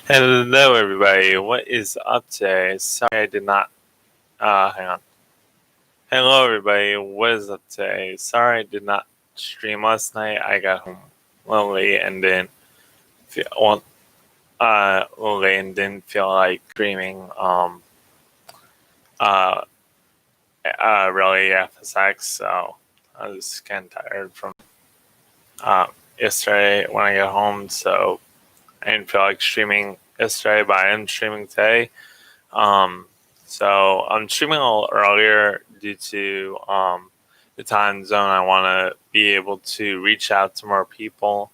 Hello, everybody. What is up today? Sorry, I did not. Hang on. Hello, everybody. What is up today? Sorry, I did not stream last night. I got home a little late and didn't didn't feel like streaming. Uh, really FSX. So I was kind of tired from uh yesterday when I got home. So I didn't feel like streaming yesterday, but I am streaming today. Um, so I'm streaming a little earlier due to the time zone. I want to be able to reach out to more people,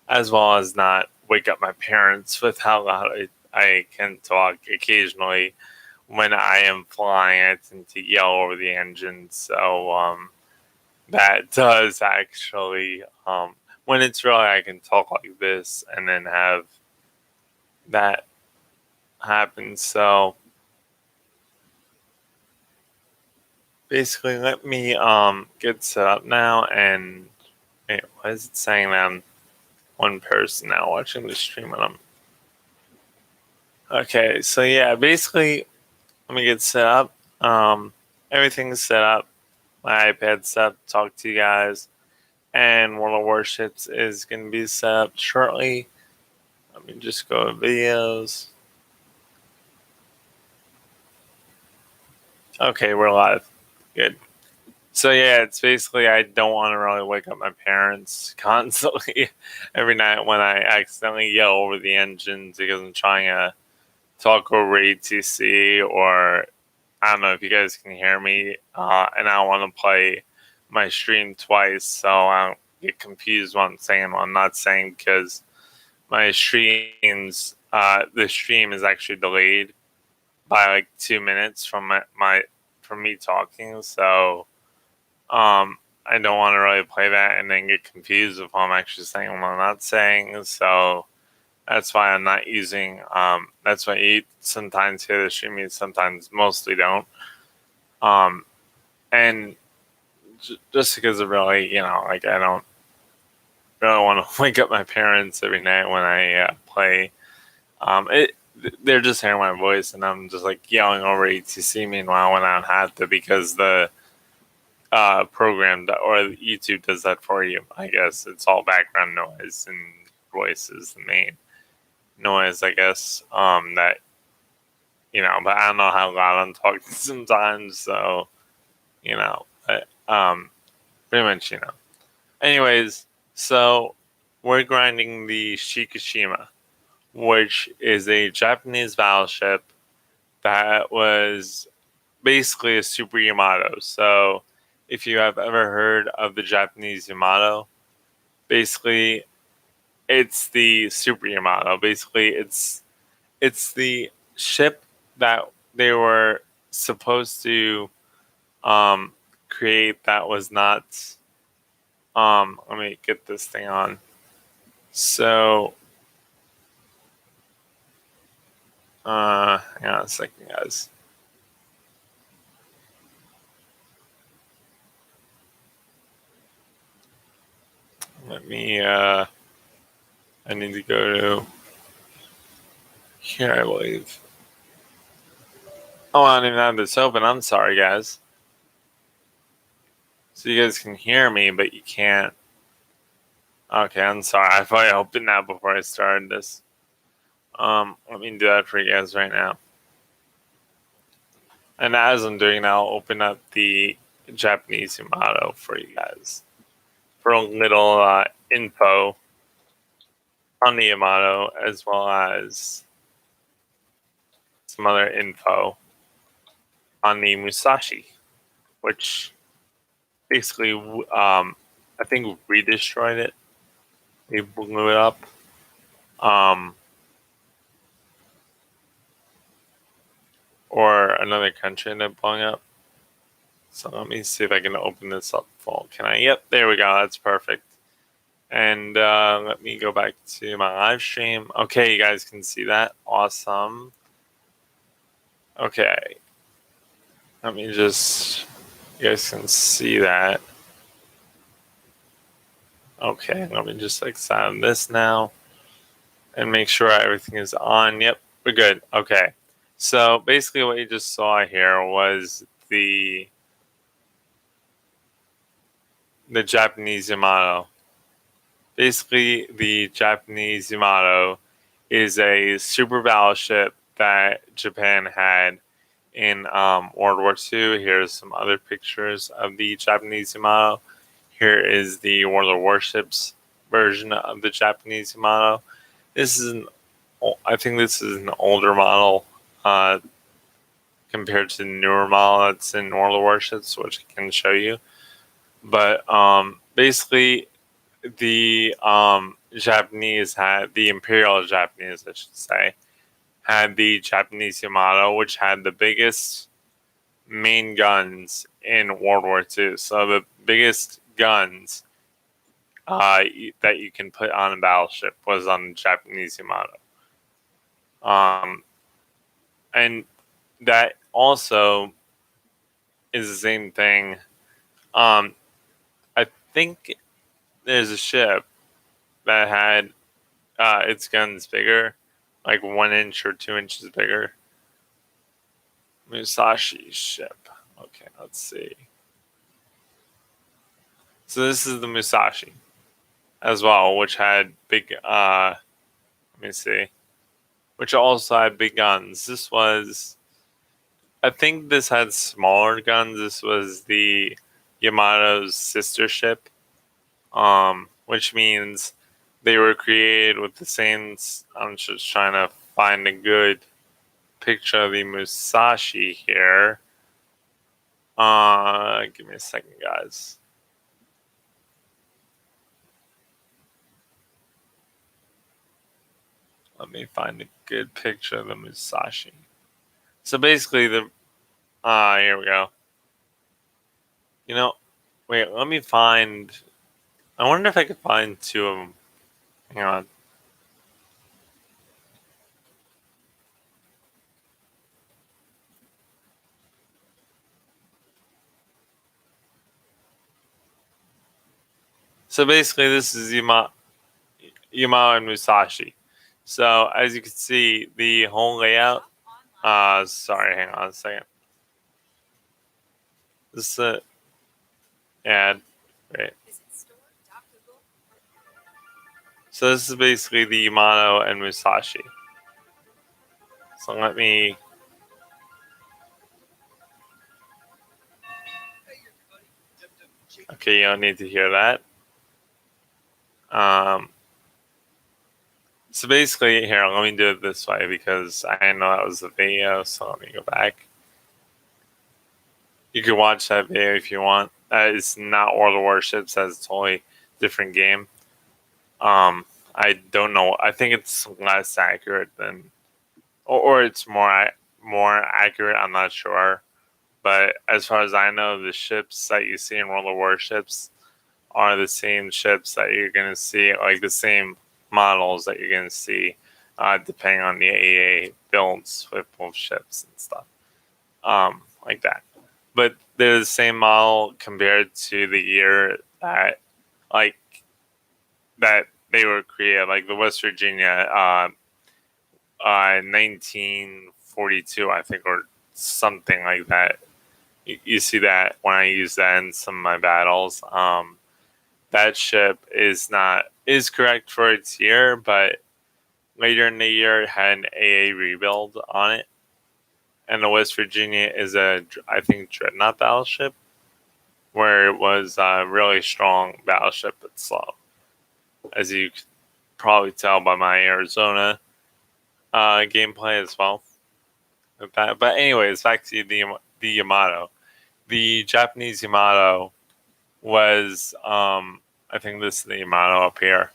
as well as not wake up my parents with how loud I can talk occasionally. When I am flying, I tend to yell over the engine. So that does actually, when it's really, I can talk like this and then have that happen. So basically, let me get set up now. And wait, why is it saying that I'm one person now watching the stream and I'm okay? So yeah, basically, let me get set up. Everything's set up. My iPad's set up to talk to you guys, and one of the Warships is going to be set up shortly. Let me just go to videos. Okay, we're live. Good. So yeah, it's basically I don't want to really wake up my parents constantly every night when I accidentally yell over the engines because I'm trying to talk over ATC, or I don't know if you guys can hear me, and I want to play my stream twice so I don't get confused what I'm saying and what I'm not saying, because my streams the stream is actually delayed by like 2 minutes from from me talking. So I don't want to really play that and then get confused with what I'm actually saying and what I'm not saying. So that's why I'm not using. That's why you sometimes hear the stream, sometimes mostly don't. And just because of really, like I don't really want to wake up my parents every night when I play. It they're just hearing my voice and I'm just like yelling over ETC. Meanwhile, when I don't have to, because the program or YouTube does that for you. I guess it's all background noise and voice is the main noise. I guess that but I don't know how loud I'm talking sometimes. So but, pretty much Anyways, so we're grinding the Shikashima, which is a Japanese battleship that was basically a Super Yamato. So if you have ever heard of the Japanese Yamato, basically it's the Super Yamato. Basically it's the ship that they were supposed to create that was not let me get this thing on. So hang on a second, guys. Let me I need to go to here, I believe. Oh, I don't even have this open. I'm sorry, guys. So you guys can hear me, but you can't. Okay, I'm sorry. I probably opened that before I started this. Let me do that for you guys right now. And as I'm doing that, I'll open up the Japanese Yamato for you guys for a little info on the Yamato, as well as some other info on the Musashi, which basically, I think we destroyed it. We blew it up. Um, or another country ended up blowing up. So let me see if I can open this up full. Can I? Yep, there we go. That's perfect. And let me go back to my live stream. Okay, you guys can see that. Awesome. Okay. Let me just. You guys can see that. Okay, let me just examine this now. and make sure everything is on. Yep, we're good. Okay. So basically, what you just saw here was the Japanese Yamato. Basically, the Japanese Yamato is a super battleship that Japan had in World War II. Here's some other pictures of the Japanese Yamato. Here is the World of Warships version of the Japanese Yamato. This is I think this is an older model uh, compared to the newer model that's in World of Warships, which I can show you. But basically, the Japanese had the Imperial Japanese, I should say, had the Japanese Yamato, which had the biggest main guns in World War II. So the biggest guns that you can put on a battleship was on the Japanese Yamato. And that also is the same thing. Um, I think there's a ship that had its guns bigger, like 1 inch or 2 inches bigger. Musashi ship. Okay, let's see. So this is the Musashi as well, which had big. Let me see. Which also had big guns. This was. I think this had smaller guns. This was the Yamato's sister ship, which means they were created with the same. I'm just trying to find a good picture of the Musashi here. Give me a second, guys. Let me find a good picture of the Musashi. So basically, here we go. You know, wait, let me find. I wonder if I could find two of them. Hang on. So basically, this is Yamato and Musashi. So as you can see, the whole layout. Sorry, hang on a second. This is an ad. Right. So this is basically the Yamato and Musashi. So let me. Okay, you don't need to hear that. So basically, here, let me do it this way because I know that was the video. So let me go back. You can watch that video if you want. It's not World of Warships. That's a totally different game. I don't know. I think it's less accurate than, or it's more accurate. I'm not sure. But as far as I know, the ships that you see in World of Warships are the same ships that you're going to see, like the same models that you're going to see, depending on the AA builds with both ships and stuff, like that. But they're the same model compared to the year like, that they were created, like the West Virginia, 1942, I think, or something like that. You see that when I use that in some of my battles. That ship is correct for its year, but later in the year it had an AA rebuild on it, and the West Virginia is I think dreadnought battleship, where it was a really strong battleship but slow, as you could probably tell by my Arizona gameplay as well. But anyways, back to the Yamato. The Japanese Yamato was I think this is the Yamato up here.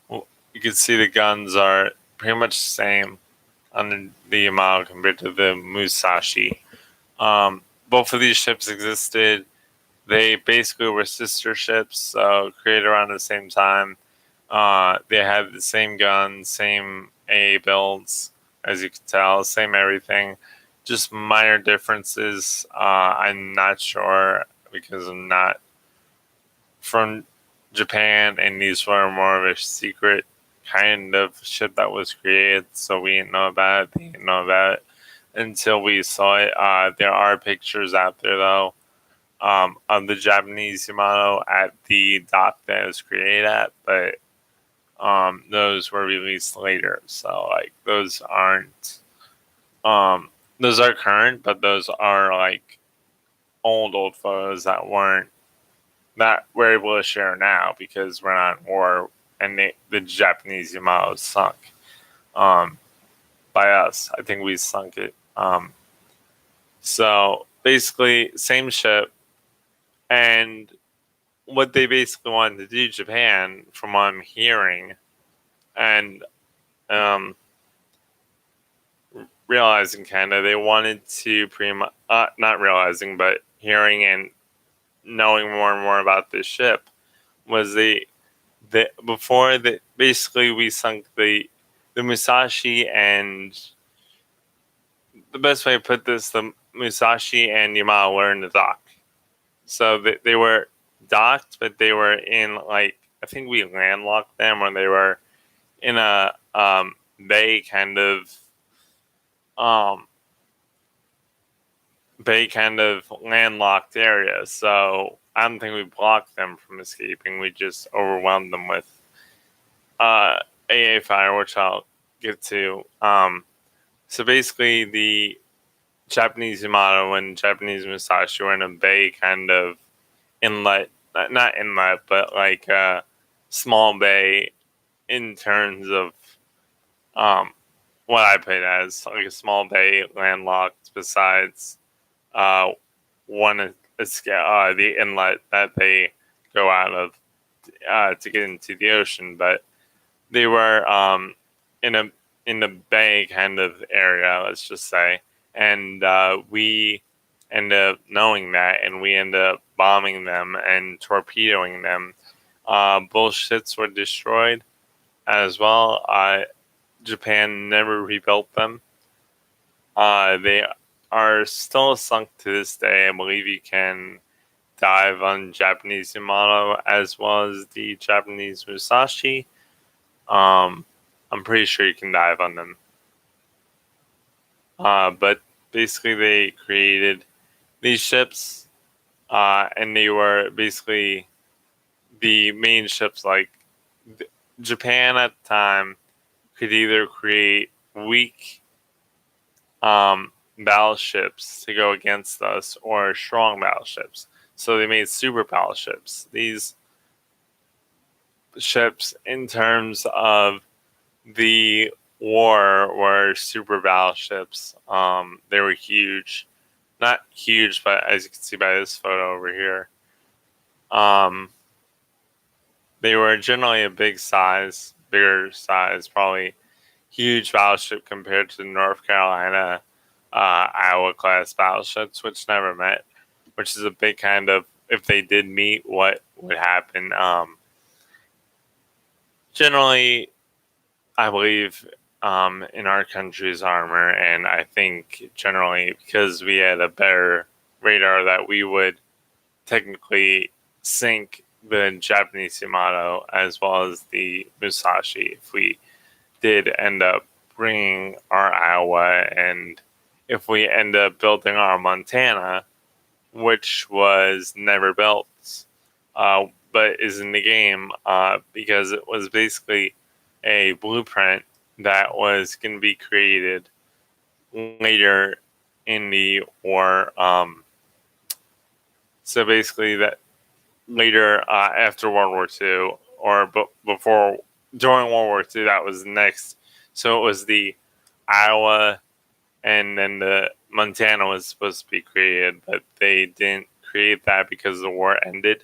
You can see the guns are pretty much the same on the Yamato compared to the Musashi. Both of these ships existed. They basically were sister ships, so created around the same time. They had the same guns, same AA builds, as you can tell, same everything. Just minor differences. I'm not sure because I'm not from Japan, and these were more of a secret kind of ship that was created, so we didn't know about it. They didn't know about it until we saw it. There are pictures out there though, of the Japanese Yamato at the dock that it was created at, but those were released later. So like those are current, but those are like old photos that weren't that we're able to share now because we're not in war and the Japanese Yamato sunk um, by us. I think we sunk it. So basically, same ship, and what they basically wanted to do, Japan, from what I'm hearing, and um, realizing kind of, they wanted to pretty much, not realizing, but hearing and knowing more and more about this ship, was the before that basically we sunk the Musashi, and the best way to put this, the Musashi and Yamato were in the dock. So they were docked, but they were in like, I think we landlocked them, or they were in a bay kind of um, landlocked area. So I don't think we blocked them from escaping. We just overwhelmed them with AA fire, which I'll get to. So basically, the Japanese Yamato and Japanese Musashi were in a bay kind of inlet, not inlet, but like a small bay in terms of um, what I put it as, like a small bay landlocked besides uh, the inlet that they go out of to get into the ocean. But they were in a in the bay kind of area, let's just say, and we end up knowing that, and we end up bombing them and torpedoing them. Both ships were destroyed as well. Japan never rebuilt them. They are still sunk to this day. I believe you can dive on Japanese Yamato as well as the Japanese Musashi. Um, I'm pretty sure you can dive on them. But basically, they created these ships, and they were basically the main ships. Like Japan at the time could either create weak battleships to go against us or strong battleships. So they made super battleships. These ships, in terms of the war, were super battleships. They were huge. Not huge, but as you can see by this photo over here, um, they were generally a bigger size, probably huge battleship compared to the North Carolina Iowa class battleships, which never met, which is a big kind of, if they did meet, what would happen. Generally, I believe in our country's armor, and I think generally because we had a better radar, that we would technically sink the Japanese Yamato as well as the Musashi if we did end up bringing our Iowa, and if we end up building our Montana, which was never built, but is in the game because it was basically a blueprint that was going to be created later in the war. So basically, that later after World War II, or before, during World War II, that was next. So it was the Iowa, and then the Montana was supposed to be created, but they didn't create that because the war ended.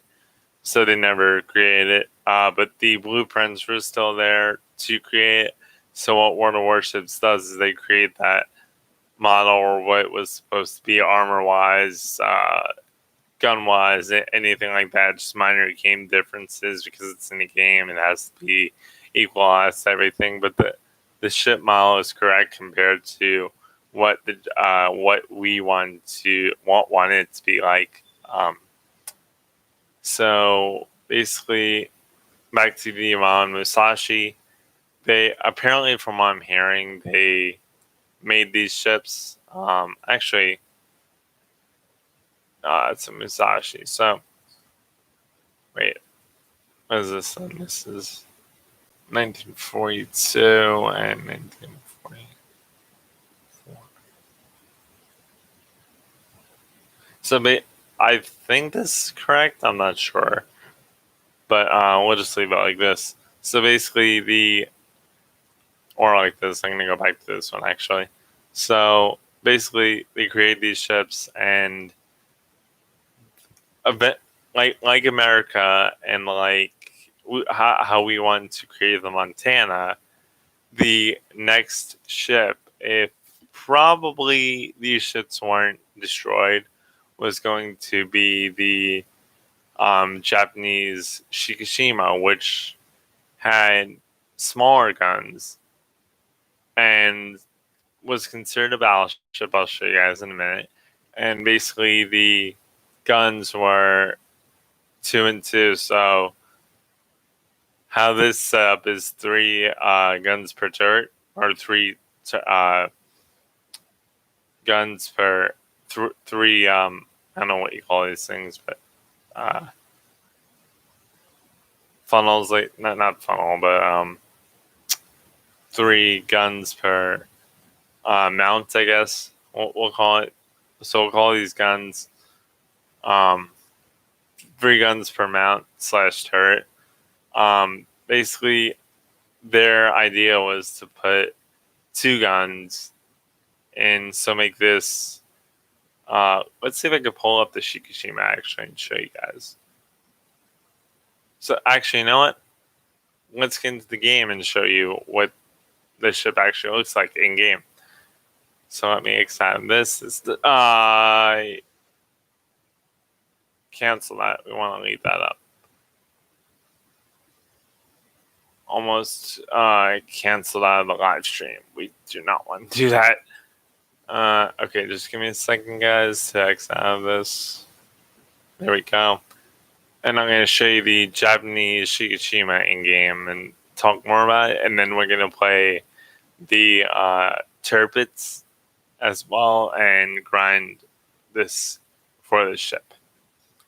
So they never created it. But the blueprints were still there to create. So what World of Warships does is they create that model, or what was supposed to be armor wise, gun wise, anything like that. Just minor game differences because it's in a game. It has to be equalized to everything. But the ship model is correct compared to what what we wanted it to be like. So basically, back to the Yamato Musashi. they apparently, from what I'm hearing, they made these ships. Actually, it's a Musashi. So wait, what is this? And this is 1942 and 1944. So I think this is correct. I'm not sure, but we'll just leave it like this. So basically, or like this. I'm gonna go back to this one actually. So basically, they create these ships, and a bit like America, and like how we want to create the Montana. The next ship, if probably these ships weren't destroyed, was going to be the Japanese Shikashima, which had smaller guns and was considered a battleship. I'll show you guys in a minute. And basically, the guns were 2 and 2. So, how this setup is 3 guns per turret, or 3 guns per three. I don't know what you call these things, but uh, funnels, like not funnel, but 3 guns per mount, I guess we'll call it. So we'll call these guns um, 3 guns per mount / turret. Basically, their idea was to put 2 guns in, so make this. Let's see if I can pull up the Shikashima actually and show you guys. So actually, you know what? Let's get into the game and show you what this ship actually looks like in game. So let me extend this. Is the cancel that. We want to leave that up. Almost canceled out of the live stream. We do not want to do that. Okay, just give me a second, guys, to exit out of this. There we go. And I'm going to show you the Japanese Shikashima in game and talk more about it. And then we're going to play the turrets as well and grind this for this ship.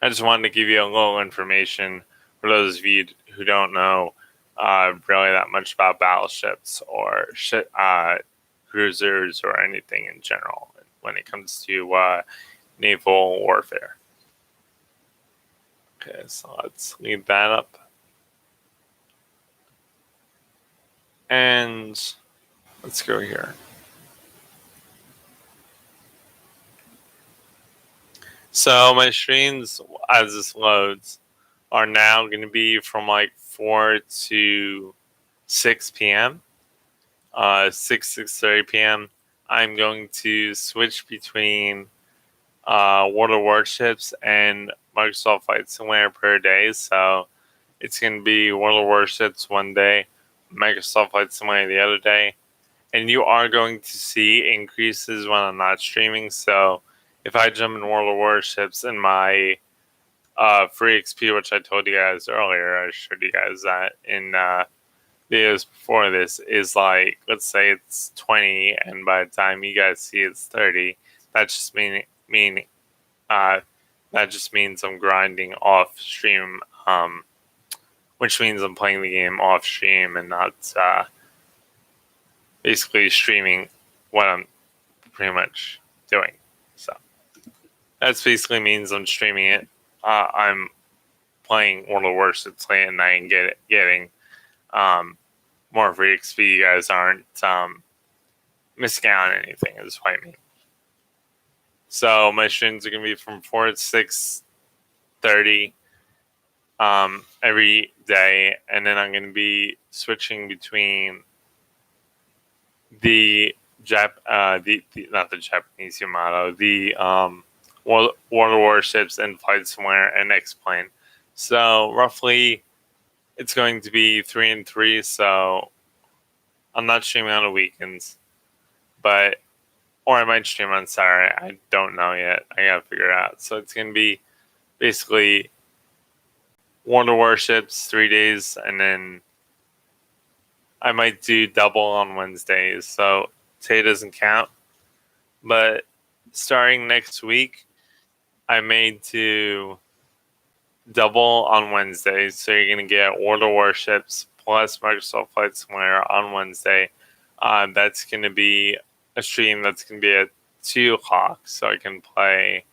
I just wanted to give you a little information for those of you who don't know really that much about battleships or cruisers or anything in general when it comes to naval warfare. Okay, so let's leave that up. And let's go here. So my streams, as this loads, are now going to be from like 4 to 6 p.m. 6:30 p.m. I'm going to switch between World of Warships and Microsoft Flight Simulator per day. So it's going to be World of Warships one day, Microsoft Flight Simulator the other day. And you are going to see increases when I'm not streaming. So if I jump in World of Warships and my free XP, which I told you guys earlier, I showed you guys that in videos before this, is like, let's say it's 20, and by the time you guys see it's 30, that just that just means I'm grinding off stream, which means I'm playing the game off stream and not basically streaming what I'm pretty much doing. So that basically means I'm streaming it. I'm playing World of Warships late at night and getting more free XP. You guys aren't missing out on anything, is what I mean. So my streams are going to be from 4 to 6:30 every day, and then I'm going to be switching between the not the Japanese Yamato, the World of Warships and Flight Somewhere and X-Plane. So roughly, it's going to be 3 and 3. So I'm not streaming on the weekends, or I might stream on Saturday. I don't know yet. I gotta figure it out. So it's gonna be basically World of Warships 3 days, and then I might do double on Wednesdays, so today doesn't count. But starting next week, I may do double on Wednesdays. So you're going to get World of Warships plus Microsoft Flight Simulator on Wednesday. That's going to be a stream that's going to be at 2 o'clock. So I can play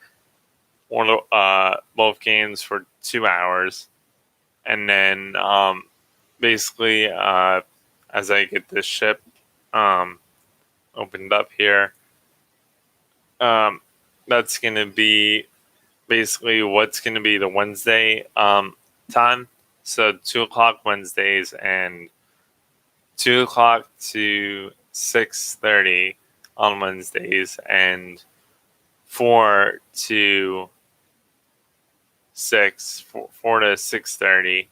both games for 2 hours. And then basically, as I get this ship opened up here, that's going to be basically what's going to be the Wednesday time. So 2 o'clock Wednesdays and 2 o'clock to 6:30 on Wednesdays and 4 to 4 to 6:30.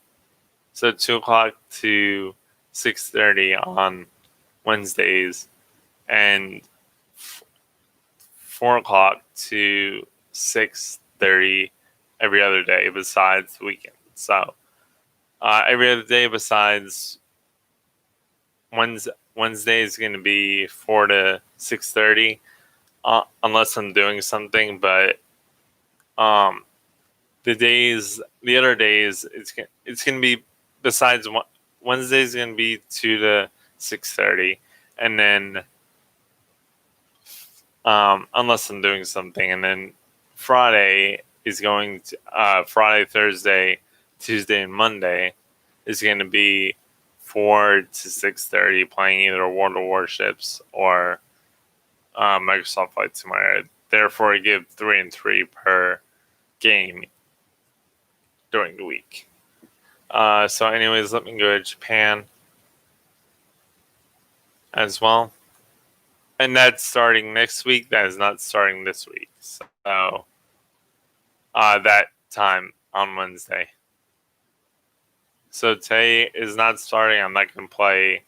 So 2 o'clock to 6:30 on Wednesdays and 4 o'clock to 6:30 every other day besides the weekend. So every other day besides Wednesday is going to be 4 to 6:30, unless I'm doing something. But the other days, it's going to be besides Wednesday is going to be 2 to 6:30, and then unless I'm doing something, and then Friday is going to Friday, Thursday, Tuesday, and Monday is going to be 4 to 6:30, playing either World of Warships or Microsoft Flight Simulator. Therefore, I give 3 and 3 per game during the week. So, anyways, let me go to Japan as well. And that's starting next week. That is not starting this week. So, that time on Wednesday. So today is not starting. I'm not going to play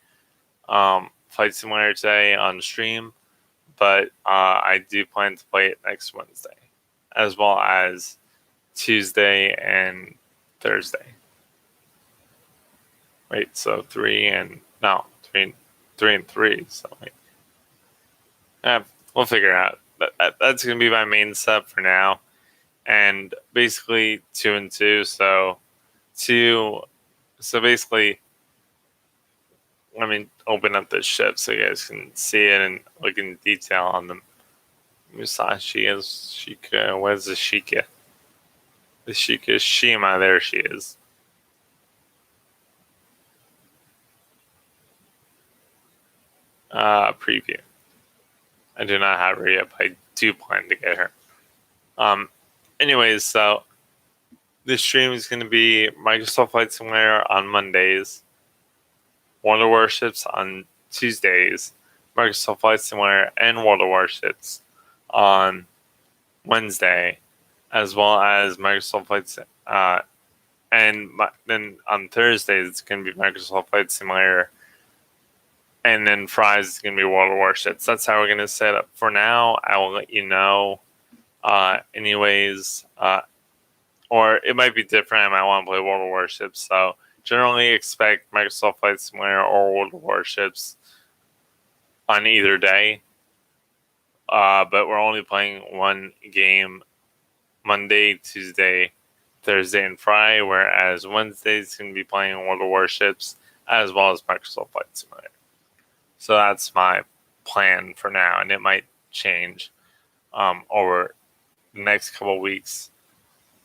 Flight Simulator today on stream, but I do plan to play it next Wednesday, as well as Tuesday and Thursday. Wait, so 3 and 3. So we'll figure it out. That's going to be my main setup for now, and basically 2 and 2. So basically, let me open up this ship so you guys can see it and look in detail on them. Musashi is Shika. Where's the Shika? The Shikashima. There she is. Preview. I do not have her yet, but I do plan to get her. Anyways, so this stream is going to be Microsoft Flight Simulator on Mondays, World of Warships on Tuesdays, Microsoft Flight Simulator and World of Warships on Wednesday, as well as Microsoft Flight then on Thursdays it's going to be Microsoft Flight Simulator, and then Fridays is going to be World of Warships. That's how we're going to set up for now. I will let you know. Anyways, or it might be different. I might want to play World of Warships. So generally expect Microsoft Flight Simulator or World of Warships on either day. But we're only playing one game Monday, Tuesday, Thursday, and Friday, whereas Wednesday is going to be playing World of Warships as well as Microsoft Flight Simulator. So that's my plan for now, and it might change over the next couple of weeks.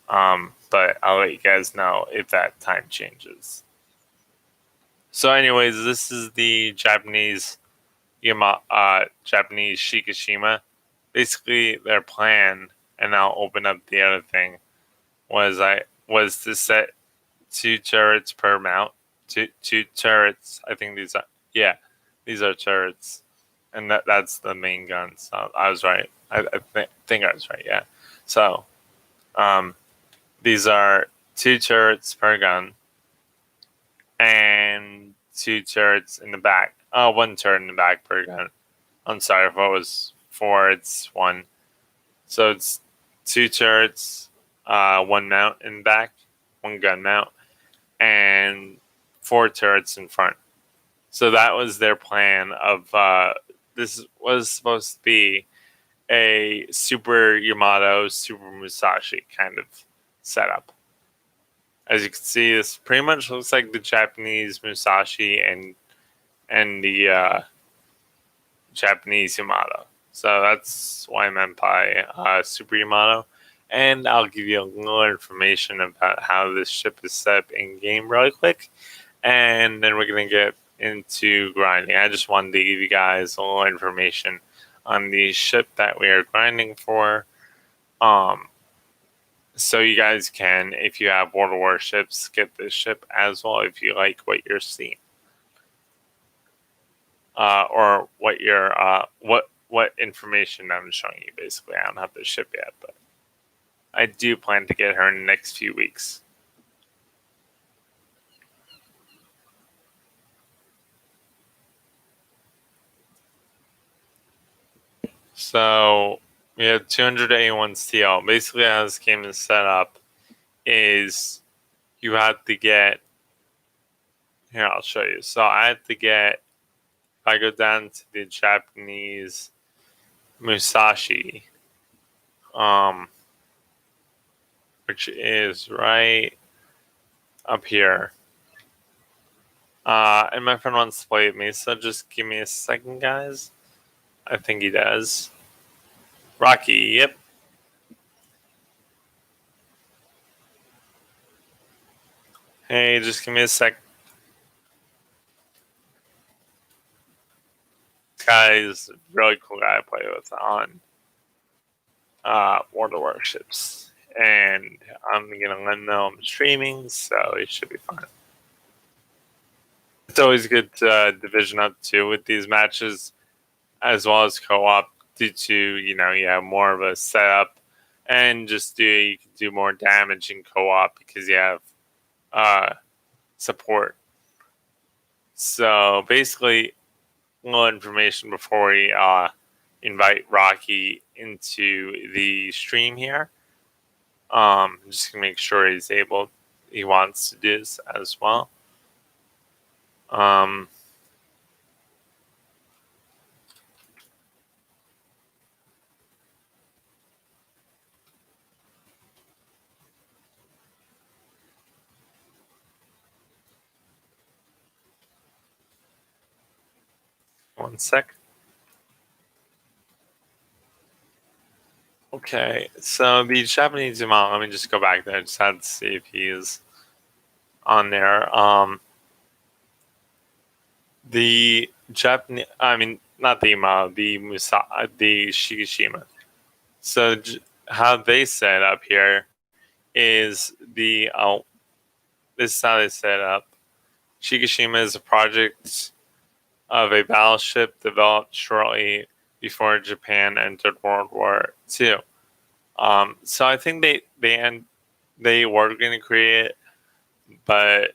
But I'll let you guys know if that time changes. So anyways, this is the Japanese Shikashima. Basically, their plan, and I'll open up the other thing, was to set 2 turrets per mount. Two turrets. I think these are turrets, and that's the main gun. So I was right. I think I was right. Yeah. So, these are 2 turrets per gun, and 2 turrets in the back. 1 turret in the back per gun. I'm sorry if it was 4. It's 1. So it's 2 turrets, 1 mount in the back, 1 gun mount, and 4 turrets in front. So that was their plan of this was supposed to be a Super Yamato, Super Musashi kind of setup. As you can see, this pretty much looks like the Japanese Musashi and the Japanese Yamato. So that's what I meant by Super Yamato. And I'll give you a little information about how this ship is set up in game really quick. And then we're going to get into grinding. I just wanted to give you guys a little information on the ship that we are grinding for. So you guys can, if you have World of Warships, get this ship as well if you like what you're seeing. Or what your what information I'm showing you. Basically, I don't have the ship yet, but I do plan to get her in the next few weeks. So we have 281 steel. Basically, how this game is set up is you have to get. Here, I'll show you. So I have to get. If I go down to the Japanese Musashi, which is right up here. And my friend wants to play with me, so just give me a second, guys. I think he does. Rocky, yep. Hey, just give me a sec. This guy is a really cool guy to play with on World of Warships. And I'm going to let him know I'm streaming, so it should be fine. It's always good to division up too with these matches, as well as co-op, due to, you have more of a setup, and just you can do more damage in co-op because you have support. So basically, a little information before we invite Rocky into the stream here. Just to make sure he wants to do this as well. One sec. Okay, so the Japanese amount, let me just go back there. I just had to see if he is on there. The Japanese, I mean, not the amount, the Shikashima. So how they set up here is this is how they set up. Shikashima is a project of a battleship developed shortly before Japan entered World War II. So I think they were going to create it, but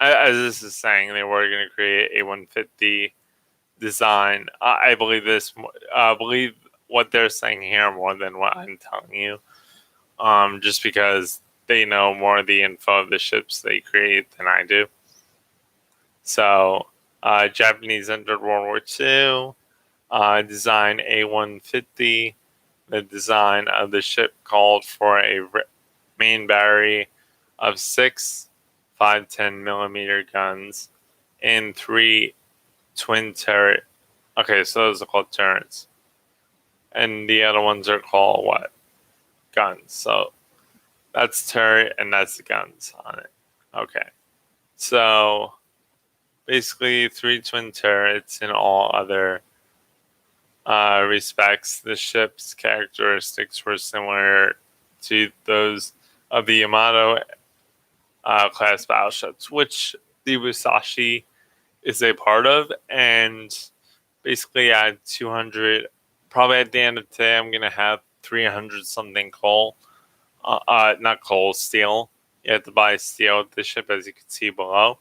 as this is saying, they were going to create a 150 design. I believe this. Believe what they're saying here more than what I'm telling you. Just because they know more of the info of the ships they create than I do. So, Japanese entered World War II. Design A150. The design of the ship called for a main battery of 6 510 millimeter guns and 3 twin turret. Okay, so those are called turrets, and the other ones are called what? Guns. So that's turret and that's the guns on it. Okay, so basically 3 twin turrets in all other respects. The ship's characteristics were similar to those of the Yamato class battleships, which the Musashi is a part of. And basically, at 200, probably at the end of today, I'm going to have 300 something coal. Not coal, steel. You have to buy steel with the ship, as you can see below.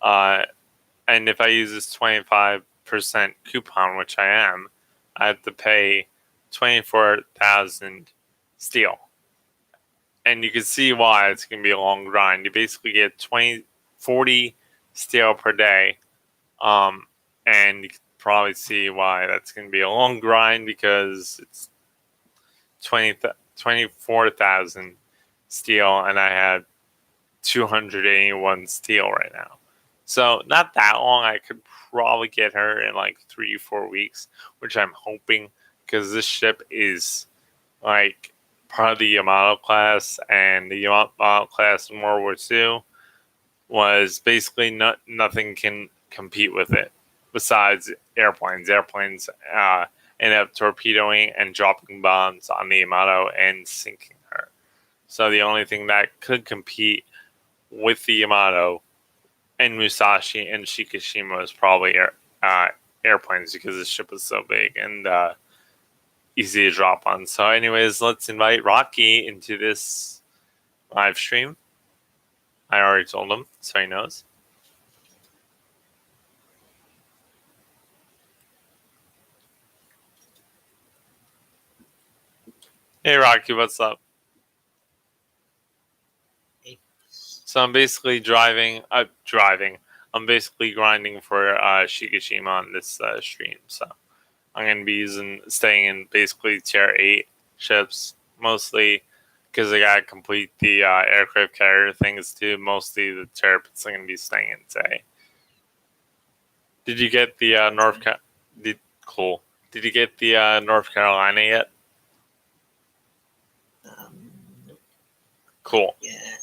And if I use this 25% coupon, which I am, I have to pay 24,000 steel. And you can see why it's going to be a long grind. You basically get 40 steel per day And you can probably see why that's going to be a long grind because it's 24,000 steel, and I have 281 steel right now. So not that long. I could probably get her in like 3-4 weeks, which I'm hoping, because this ship is like part of the Yamato class, and the Yamato class in World War II was basically nothing can compete with it besides airplanes. Airplanes end up torpedoing and dropping bombs on the Yamato and sinking her. So the only thing that could compete with the Yamato and Musashi and Shikashima was probably airplanes, because the ship was so big and easy to drop on. So anyways, let's invite Rocky into this live stream. I already told him, so he knows. Hey Rocky, what's up? Hey. So I'm basically I'm basically grinding for Shikashima on this stream. So I'm going to be staying in basically tier 8 ships, mostly because I got to complete the aircraft carrier things too. Mostly the turrets I'm going to be staying in today. Did you get the Cool. Did you get the North Carolina yet? Nope. Cool. Yeah.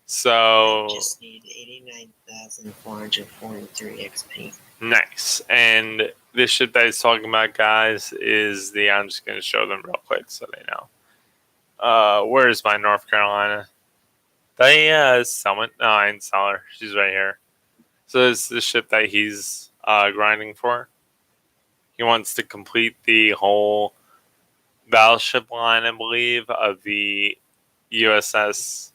So I just need 89,443 XP. Nice. And this ship that he's talking about, guys, is I'm just going to show them real quick so they know. Where is my North Carolina? They sell it? No, I didn't sell her. She's right here. So this is the ship that he's grinding for. He wants to complete the whole battleship line, I believe, of the USS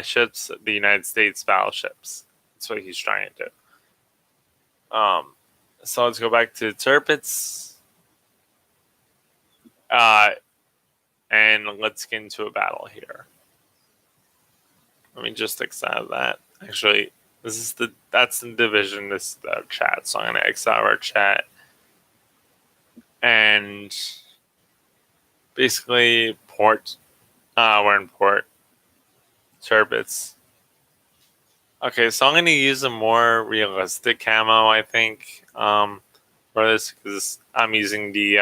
ships, the United States battleships. That's what he's trying to do. So let's go back to Tirpitz. And let's get into a battle here. Let me just exit out of that. Actually, that's the division. This is the chat, so I'm gonna exit out our chat. And basically port. We're in port. Turbits. Okay, so I'm gonna use a more realistic camo, I think, for this, because I'm using the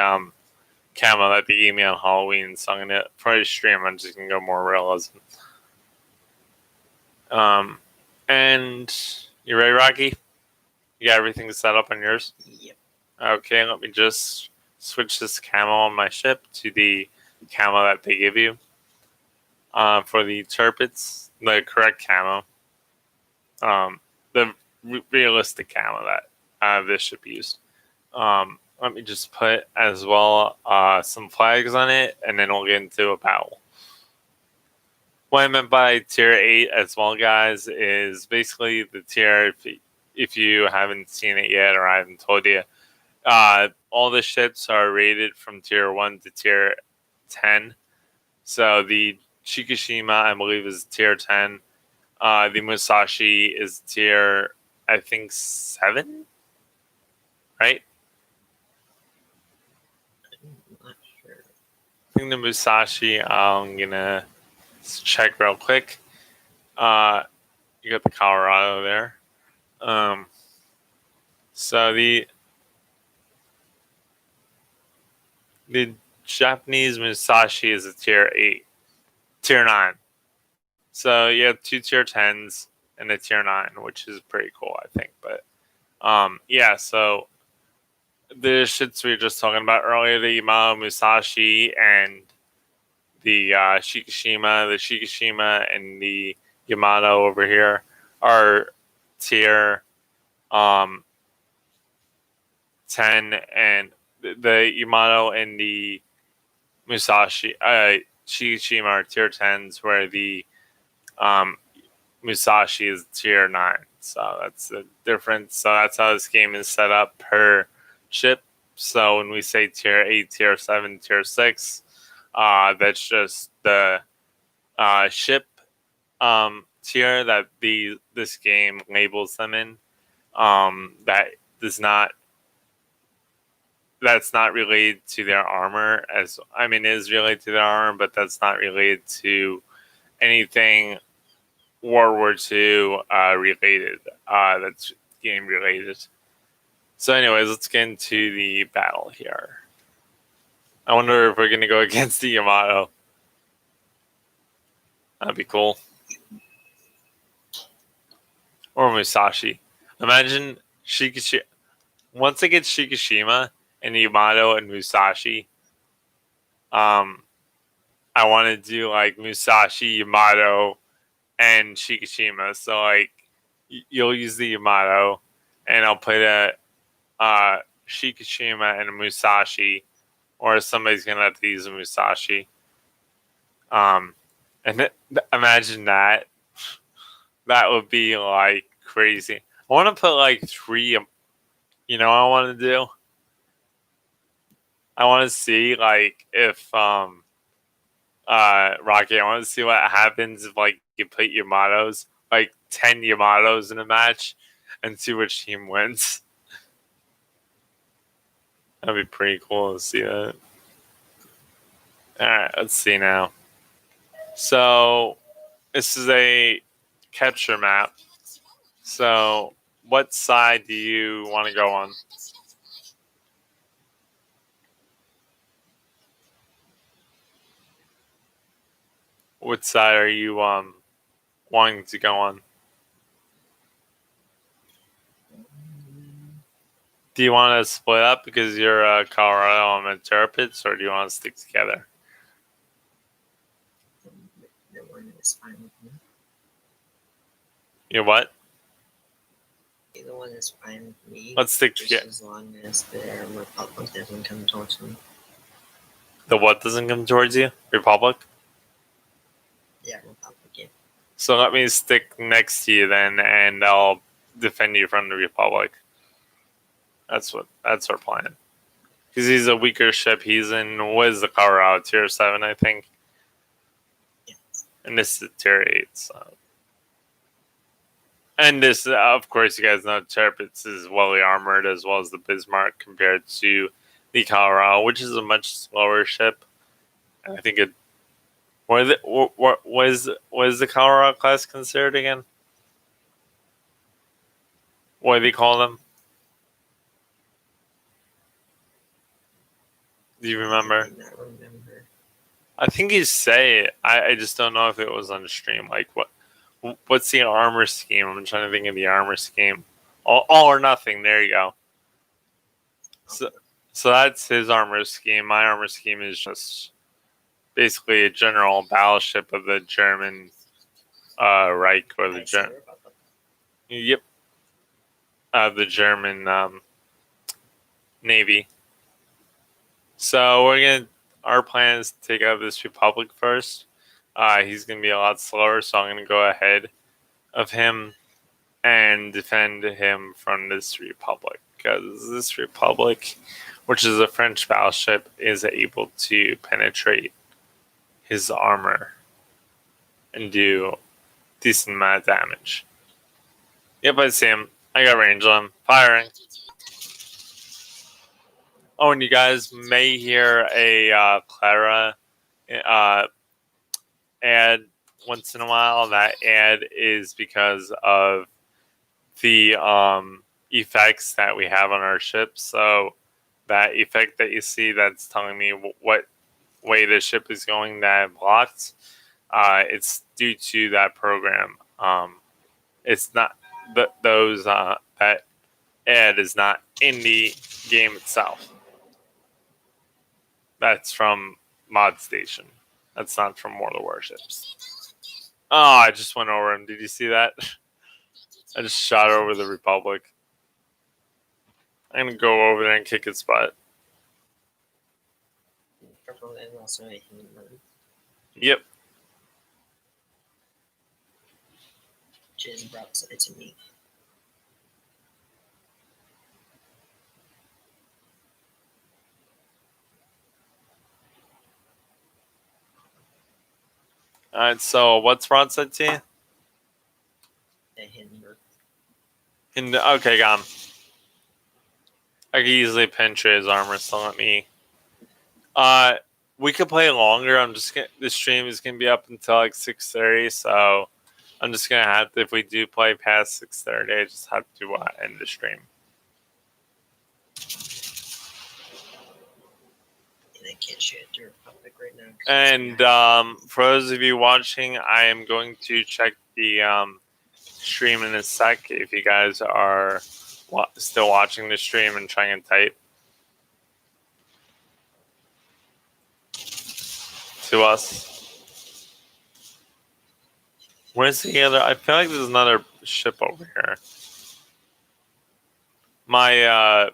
camo that they gave me on Halloween. So I'm gonna, for the stream, I'm just gonna go more realism. And you ready, Rocky? You got everything set up on yours? Yep. Okay, let me just switch this camo on my ship to the camo that they give you. For the turpits, the correct camo. The realistic camo that this ship used. Let me just put as well some flags on it, and then we'll get into a battle. What I meant by tier 8 as well, guys, is basically the tier, if you haven't seen it yet or I haven't told you, all the ships are rated from tier 1 to tier 10. So the Shikashima, I believe, is tier 10. The Musashi is tier, I think, 7? Right? I'm not sure. I think the Musashi, I'm going to check real quick. You got the Colorado there. So the Japanese Musashi is a tier 8, tier 9. So you have 2 tier 10s and a tier 9, which is pretty cool, I think. But yeah, so the ships we were just talking about earlier, the Yamato Musashi and the Shikashima, and the Yamato over here are tier 10, and the Yamato and the Musashi, Shikashima are tier 10s, where the Musashi is tier 9. So that's the difference. So that's how this game is set up per ship. So when we say tier 8, tier 7, tier 6, that's just the ship tier that this game labels them in. that does not that's not related to their armor. As I mean, it is related to their armor, but that's not related to anything World War II related. That's game related. So, anyways, let's get into the battle here. I wonder if we're going to go against the Yamato. That'd be cool. Or Musashi. Imagine Shikashima. Once I get Shikashima and Yamato and Musashi, I want to do like Musashi, Yamato, and Shikashima. So like, you'll use the Yamato, and I'll put a Shikashima and a Musashi, or somebody's gonna have to use a Musashi. And imagine that. That would be like crazy. I want to put like three. You know what I want to do? I want to see like if Rocky. I want to see what happens if like you put Yamatos, like 10 Yamatos in a match, and see which team wins. That'd be pretty cool to see that. All right, let's see now. So this is a capture map. So what side do you want to go on? What side are you wanting to go on? Do you want to split up because you're Colorado and I'm in Terrapins, or do you want to stick together? The one is fine with me. You what? Either one is fine with me. Let's stick just together. as long as the Republic doesn't come towards me. The what doesn't come towards you? Republic? Yeah, Republic. Yeah. So let me stick next to you then, and I'll defend you from the Republic. That's our plan. Because he's a weaker ship. He's in what is the Colorado tier 7, I think. Yes. And this is tier 8. So. And this, of course, you guys know Terrapins is well armored as well as the Bismarck compared to the Colorado, which is a much slower ship. And I think it. What is the Colorado class considered again? What do they call them? Do you remember? I do not remember. I think you say it. I just don't know if it was on the stream. Like what's the armor scheme? I'm trying to think of the armor scheme. All or nothing. There you go. So that's his armor scheme. My armor scheme is just basically a general battleship of the German Reich or the German. Yep. The German Navy. So our plan is to take out this Republic first. He's gonna be a lot slower, so I'm gonna go ahead of him and defend him from this Republic, because this Republic, which is a French battleship, is able to penetrate his armor and do decent amount of damage. Yep, I see him. I got range on him. Firing. Oh, and you guys may hear a Clara ad once in a while. That ad is because of the effects that we have on our ship. So that effect that you see, that's telling me what way the ship is going that I blocked. It's due to that program. It's not that ad is not in the game itself. That's from Mod Station. That's not from World of Warships. Oh, I just went over him. Did you see that? I just shot over the Republic. I'm gonna go over there and kick its butt. Yep. Just broadside to me. Alright, so what's broadside to you? The Hindenburg. Okay, got him. I could easily penetrate his armor, so let me. We could play longer. The stream is gonna be up until like 6:30, so I'm just gonna have to. If we do play past 6:30, I just have to end the stream. And I can't share it through public right now. And for those of you watching, I am going to check the stream in a sec. If you guys are still watching the stream and trying to type to us. Where's the other? I feel like there's another ship over here. My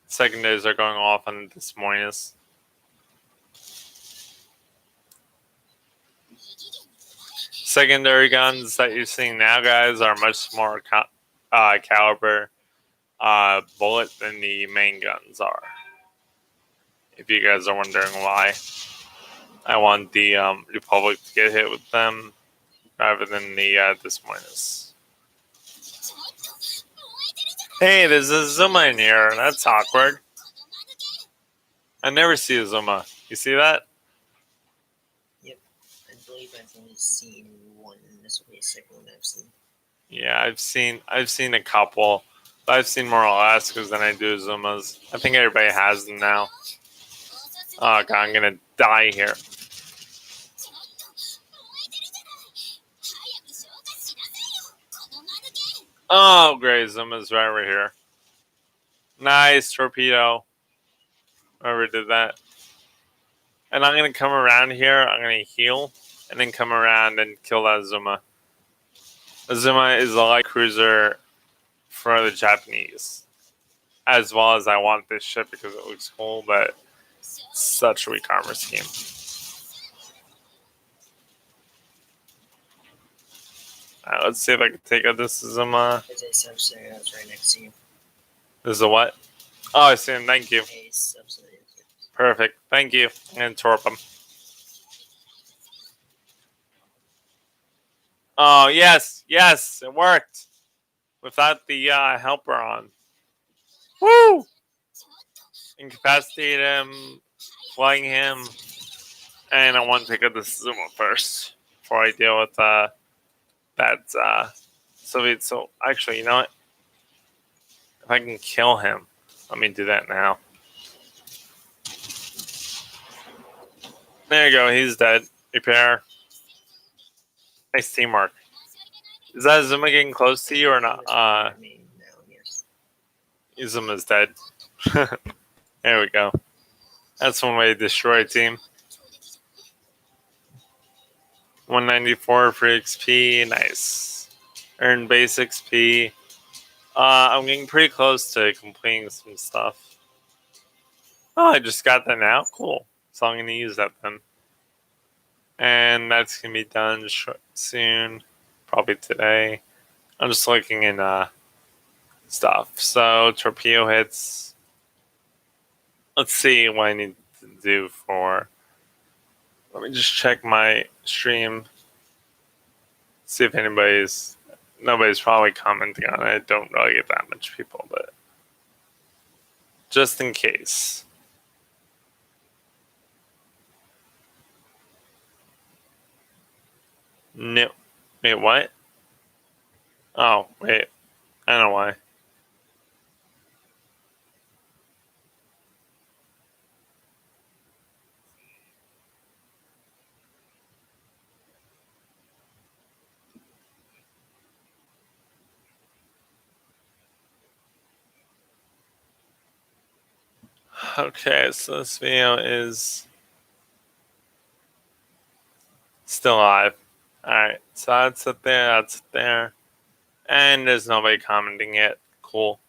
secondaries are going off on this morning. Secondary guns that you're seeing now, guys, are much smaller caliber bullet than the main guns are. If you guys are wondering why, I want the Republic to get hit with them rather than the Des Moines. Hey, there's a Zuma in here. That's awkward. I never see a Zuma. You see that? Yep. I believe I've only seen one. This will be the second one I've seen. Yeah, I've seen a couple. But I've seen more Alaskas than I do Zumas. I think everybody has them now. Oh god, I'm gonna die here. Oh, great, Zuma's right over here. Nice torpedo. Whoever did that. And I'm gonna come around here. I'm gonna heal, and then come around and kill that Zuma. The Zuma is a light cruiser for the Japanese, as well as I want this ship because it looks cool, but it's such a weak armor scheme. Alright, let's see if I can take out this Zuma. There's a subsidiary that's right next to you. This is a what? Oh, I see him. Thank you. A subsidiary. Perfect. Thank you. And torp him. Oh, yes. Yes, it worked. Without the helper on. Woo! Incapacitate him. Flying him. And I want to take out the Zuma first. Before I deal with that Soviet. So, actually, you know what? If I can kill him, let me do that now. There you go. He's dead. Repair. Nice teamwork. Is that Zuma getting close to you or not? Zuma's dead. There we go. That's one way to destroy a team. 194 for XP. Nice. Earn base XP. I'm getting pretty close to completing some stuff. Oh, I just got that now? Cool. So I'm going to use that then. And that's going to be done soon. Probably today. I'm just looking in stuff. So, torpedo hits. Let's see what I need to do for... Let me just check my stream. See if nobody's probably commenting on it. I don't really get that much people, but... just in case. No. Wait, what? Oh, wait. I don't know why. Okay, so this video is still live. Alright, so that's it there, that's it there. And there's nobody commenting yet. Cool.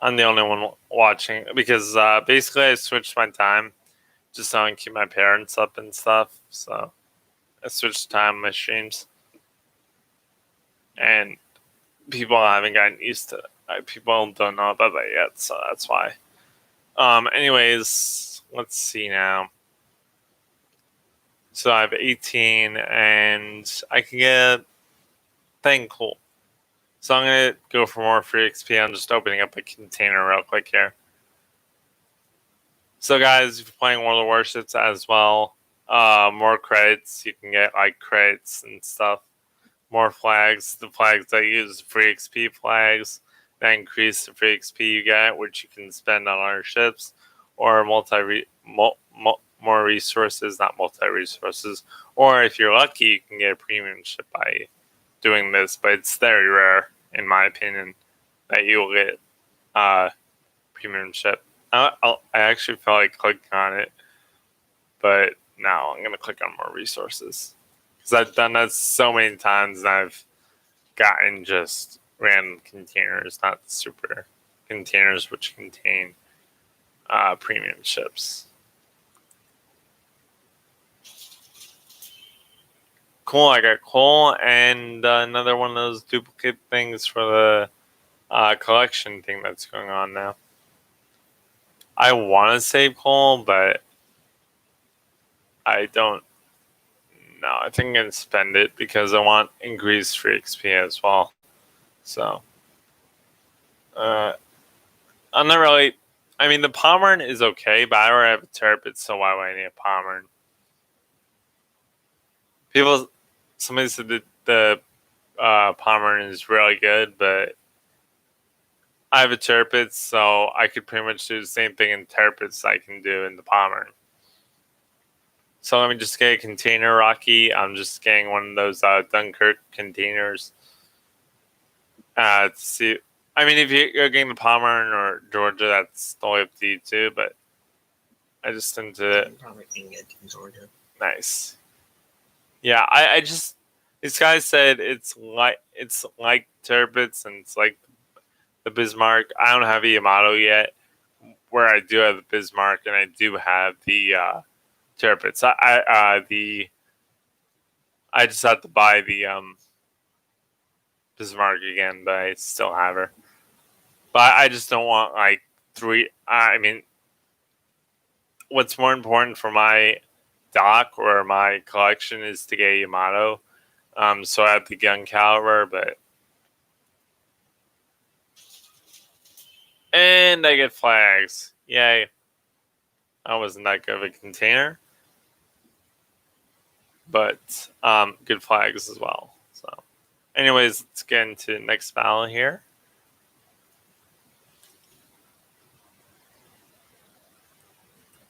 I'm the only one watching because basically I switched my time just so I can keep my parents up and stuff. So I switched time on my streams. And people haven't gotten used to it. People don't know about that yet, so that's why. Anyways, let's see now. So I have 18 and I can get thing cool. So I'm going to go for more free XP. I'm just opening up a container real quick here. So guys, if you're playing World of Warships as well, more credits. You can get like credits and stuff. More flags. The flags I use free XP flags that increase the free XP you get, which you can spend on other ships, or more resources, not multi resources. Or if you're lucky, you can get a premium ship by doing this, but it's very rare, in my opinion, that you'll get premium ship. I actually felt like clicking on it, but now I'm gonna click on more resources because I've done that so many times and I've gotten just random containers, not super containers which contain premium ships. Cool, I got coal and another one of those duplicate things for the collection thing that's going on now. I want to save coal, but I don't know. I think I'm going to spend it because I want increased free XP as well. So, I'm not really. I mean, the Pommern is okay, but I already have a Turret, so why would I need a Pommern? Somebody said that the Pommern is really good, but I have a Turret, so I could pretty much do the same thing in Turrets I can do in the Pommern. So let me just get a container, Rocky. I'm just getting one of those Dunkirk containers. To see, I mean, if you're getting the Pommern or Georgia, that's totally up to you too. But I just tend to. I'm probably gonna get Georgia. Nice. Yeah, I just this guy said it's like Turbits and it's like the Bismarck. I don't have a Yamato yet, where I do have the Bismarck and I do have the Turbits. I just have to buy the Bismarck again, but I still have her. But I just don't want like three. I mean, what's more important for my dock or my collection is to get Yamato. So I have the gun caliber, and I get flags. Yay! That wasn't that good of a container, but good flags as well. So, anyways, let's get into the next battle here.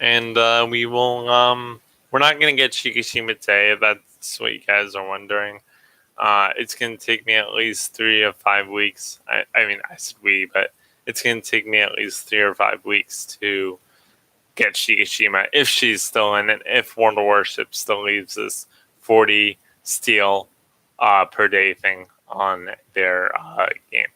And we will. We're not gonna get Shikashima today. If that's what you guys are wondering. It's gonna take me at least 3 or 5 weeks. I mean, I said we, but it's gonna take me at least 3 or 5 weeks to get Shikashima if she's still in it. If World of Warships still leaves this 40 steel per day thing on their game.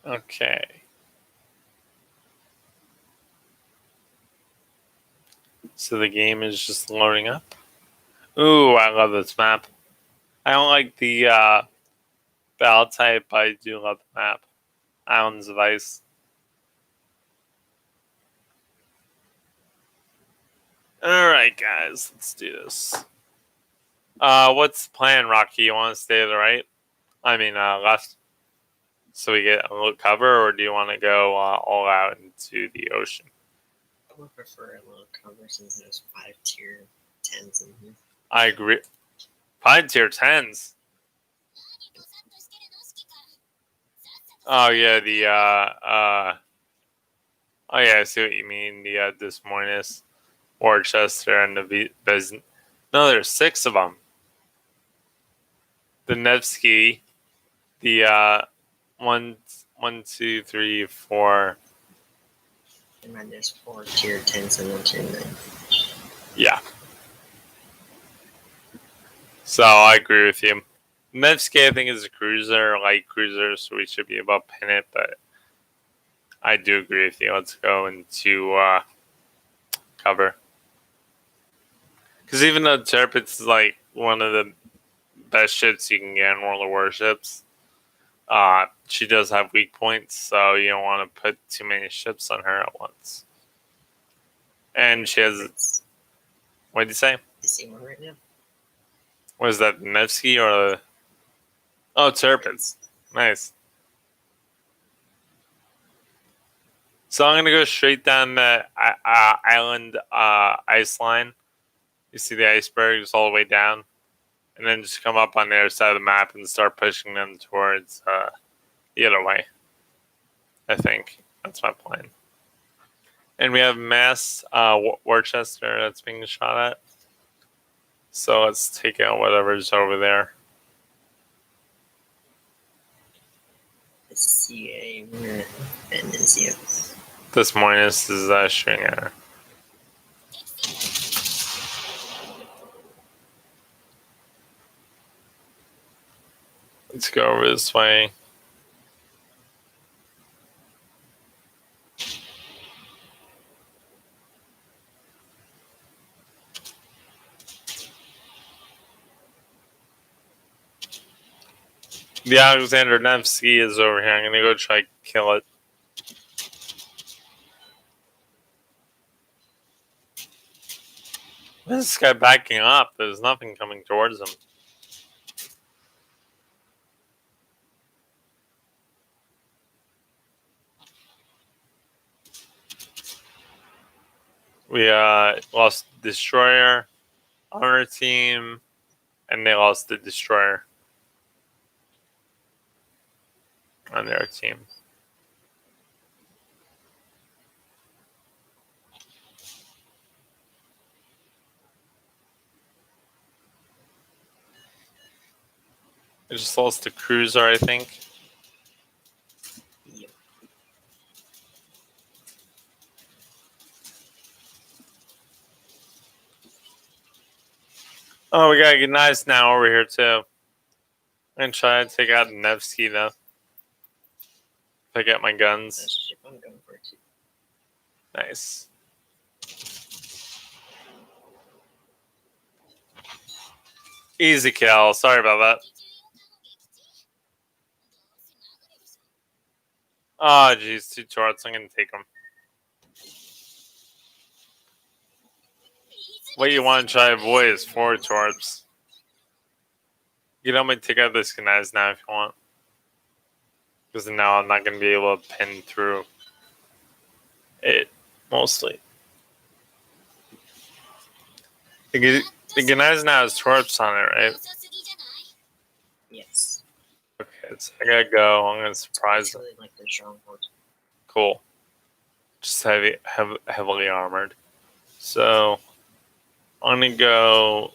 Okay. So the game is just loading up. Ooh, I love this map. I don't like the battle type, but I do love the map. Islands of Ice. Alright, guys, let's do this. What's the plan, Rocky? You want to stay to the right? I mean, left. So we get a little cover, or do you want to go all out into the ocean? I would prefer a little cover since there's 5 tier 10s in here. I agree. 5 tier 10s. Oh yeah, oh yeah, I see what you mean. The Des Moines, Worcester, and the No, there's 6 of them. The Nevsky, the 1, 2, 3, 4. And then there's 4 tier 10s and 1 tier 9. Yeah. So I agree with you. Nevsky, I think, is a cruiser, light cruiser, so we should be able to pin it. But I do agree with you. Let's go into cover. Because even though Tirpitz is like one of the best ships you can get in World of Warships, she does have weak points, so you don't want to put too many ships on her at once. And she has. What did you say? The same one right now. What is that, Nevsky or? Oh, Tirpitz. Nice. So I'm gonna go straight down the island ice line. You see the icebergs all the way down, and then just come up on the other side of the map and start pushing them towards the other way. I think that's my plan. And we have mass Worcester that's being shot at. So let's take out whatever's over there. The CA Venezia. This Moinus is shooting at her. Let's go over this way. The Alexander Nevsky is over here. I'm gonna go try to kill it. Why is this guy backing up? There's nothing coming towards him. We lost the destroyer on our team, and they lost the destroyer on their team. I just lost the cruiser, I think. Yep. Oh, we got Ignite now over here too. I'm gonna try to take out Nevsky though. If I get my guns. That's the ship I'm going for too. Nice. Easy kill. Sorry about that. Oh, geez. 2 turrets. I'm going to take them. What you want to try to avoid is 4 turrets. You know, me take out this Gnaz now if you want. Because now I'm not going to be able to pin through it, mostly. The Gnaz now has turrets on it, right? Yes. Okay, so I gotta go. I'm gonna surprise them. Really like their stronghold. Cool. Just heavily armored. So I'm gonna go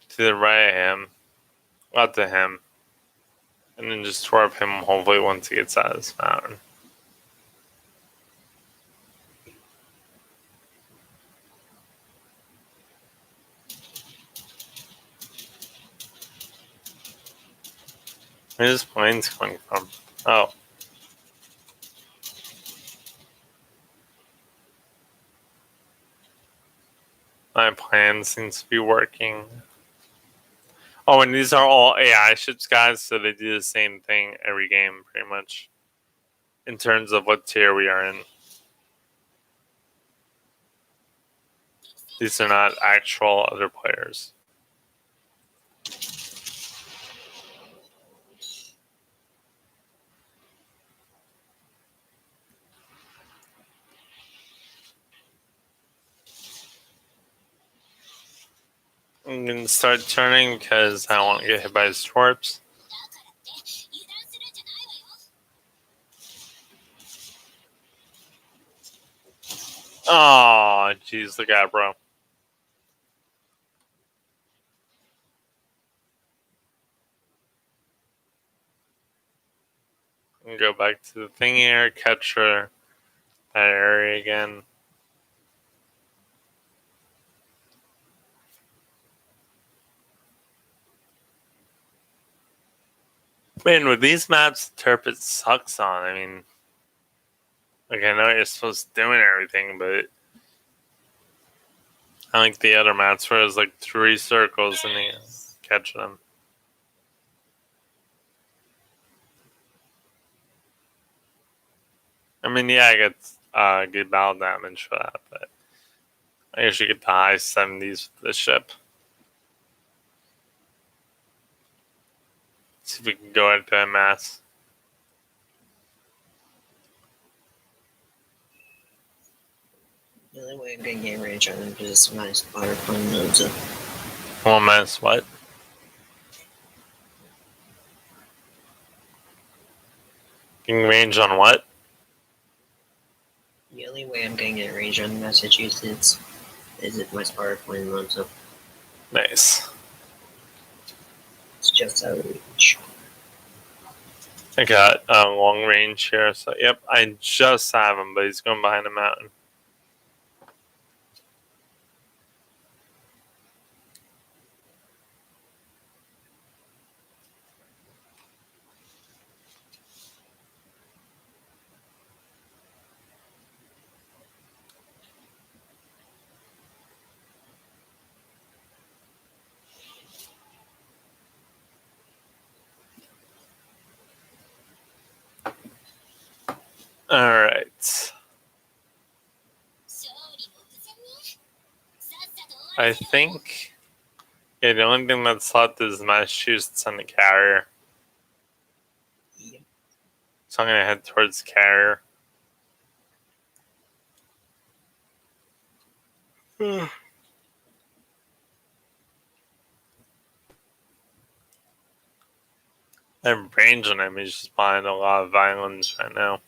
to the right of him, out to him, and then just twerp him. Hopefully, once he gets out of this mountain. Where's this plane's coming from? Oh. My plan seems to be working. Oh, and these are all AI ships, guys, so they do the same thing every game, pretty much, in terms of what tier we are in. These are not actual other players. I'm going to start turning because I don't want to get hit by his twerps. Oh, jeez, look at it, bro. And go back to the thing here, capture that area again. Man, with these maps, Turpit sucks on. I mean, like, I know you're supposed to doing everything, but I like the other maps where it's like 3 circles and you catch them. I mean, yeah, I get good battle damage for that, but I usually get the high 70s with this ship. See if we can go into a mass. The only way I'm going to get range on them is my spotter phone loads up. Well, mass what? Getting range on what? The only way I'm going to get range on Massachusetts is if my spotter phone loads up. Nice. It's just out of reach. I got long range here, so yep, I just have him, but he's going behind the mountain. Alright. I think, yeah, the only thing that's left is Massachusetts on the carrier. Yep. So I'm going to head towards carrier. I have range on him. He's just buying a lot of violence right now.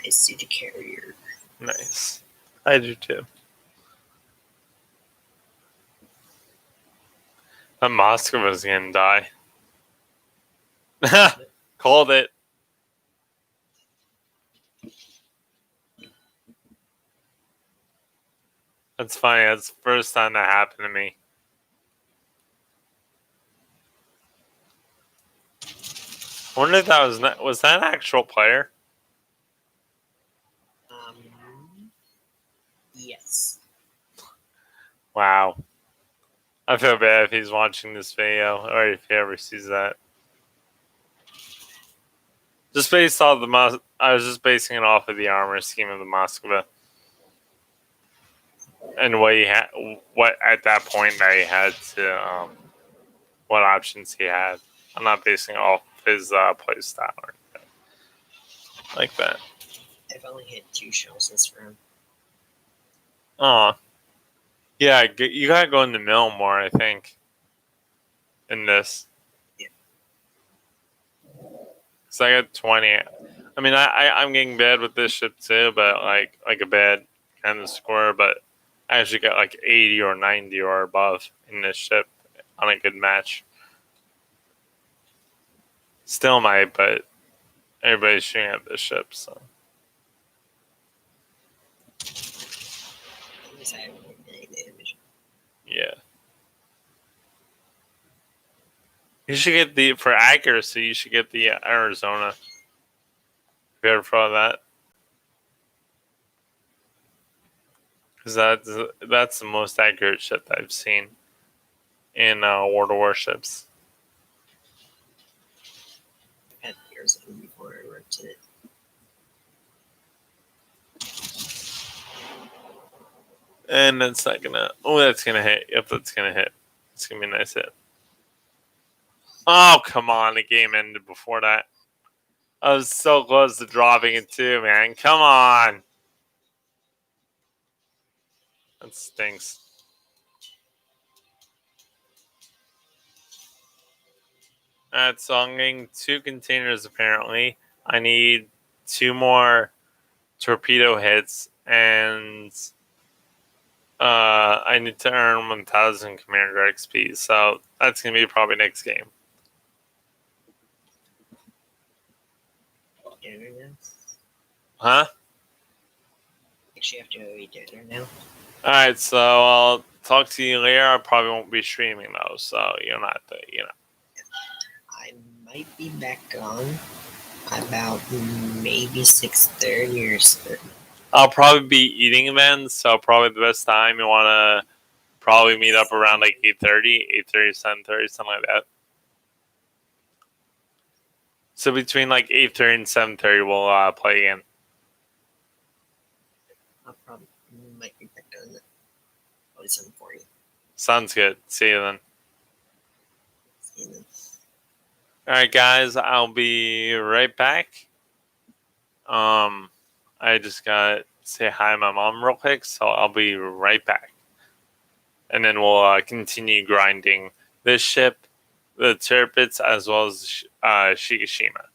I see the carrier. Nice. I do too. That Moskova's gonna die. Called it. That's funny. That's the first time that happened to me. I wonder if that was that an actual player? Yes. Wow. I feel bad if he's watching this video or if he ever sees that. Just based off I was just basing it off of the armor scheme of the Moskva and what he had, what at that point that he had to, what options he had. I'm not basing it off his play style or anything like that. I've only hit 2 shells this round. Oh, yeah, you gotta go in the mill more, I think, in this. Yeah. So I got 20. I mean, I'm getting bad with this ship too, but like a bad kind of score. But I actually got like 80 or 90 or above in this ship on a good match. Still might, but everybody's shooting at this ship, so. At least I haven't hit any damage. Yeah. You should get for accuracy, you should get the Arizona. Have you ever thought of that? Because that's the most accurate ship that I've seen in World of Warships. I've had Arizona before I rented it. And that's not gonna. Oh, that's gonna hit. Yep, that's gonna hit. It's gonna be a nice hit. Oh, come on. The game ended before that. I was so close to dropping it too, man. Come on. That stinks. Alright, so I'm getting 2 containers apparently. I need 2 more torpedo hits and I need to earn 1,000 Commander XP, so that's gonna be probably next game. Dinner now? Huh? Actually, have to eat dinner now. Alright, so I'll talk to you later. I probably won't be streaming though, so you're not the. I might be back on about maybe 6:30 or so. I'll probably be eating then, so probably the best time you wanna probably meet up around like 8:30, 8:30, 7:30, something like that. So between like 8:30 and 7:30 we'll play again. I probably might be back on probably 7:40. Sounds good. See you then. See you then. Alright guys, I'll be right back. I just gotta say hi to my mom real quick, so I'll be right back. And then we'll continue grinding this ship, the Tirpitz, as well as Shikashima.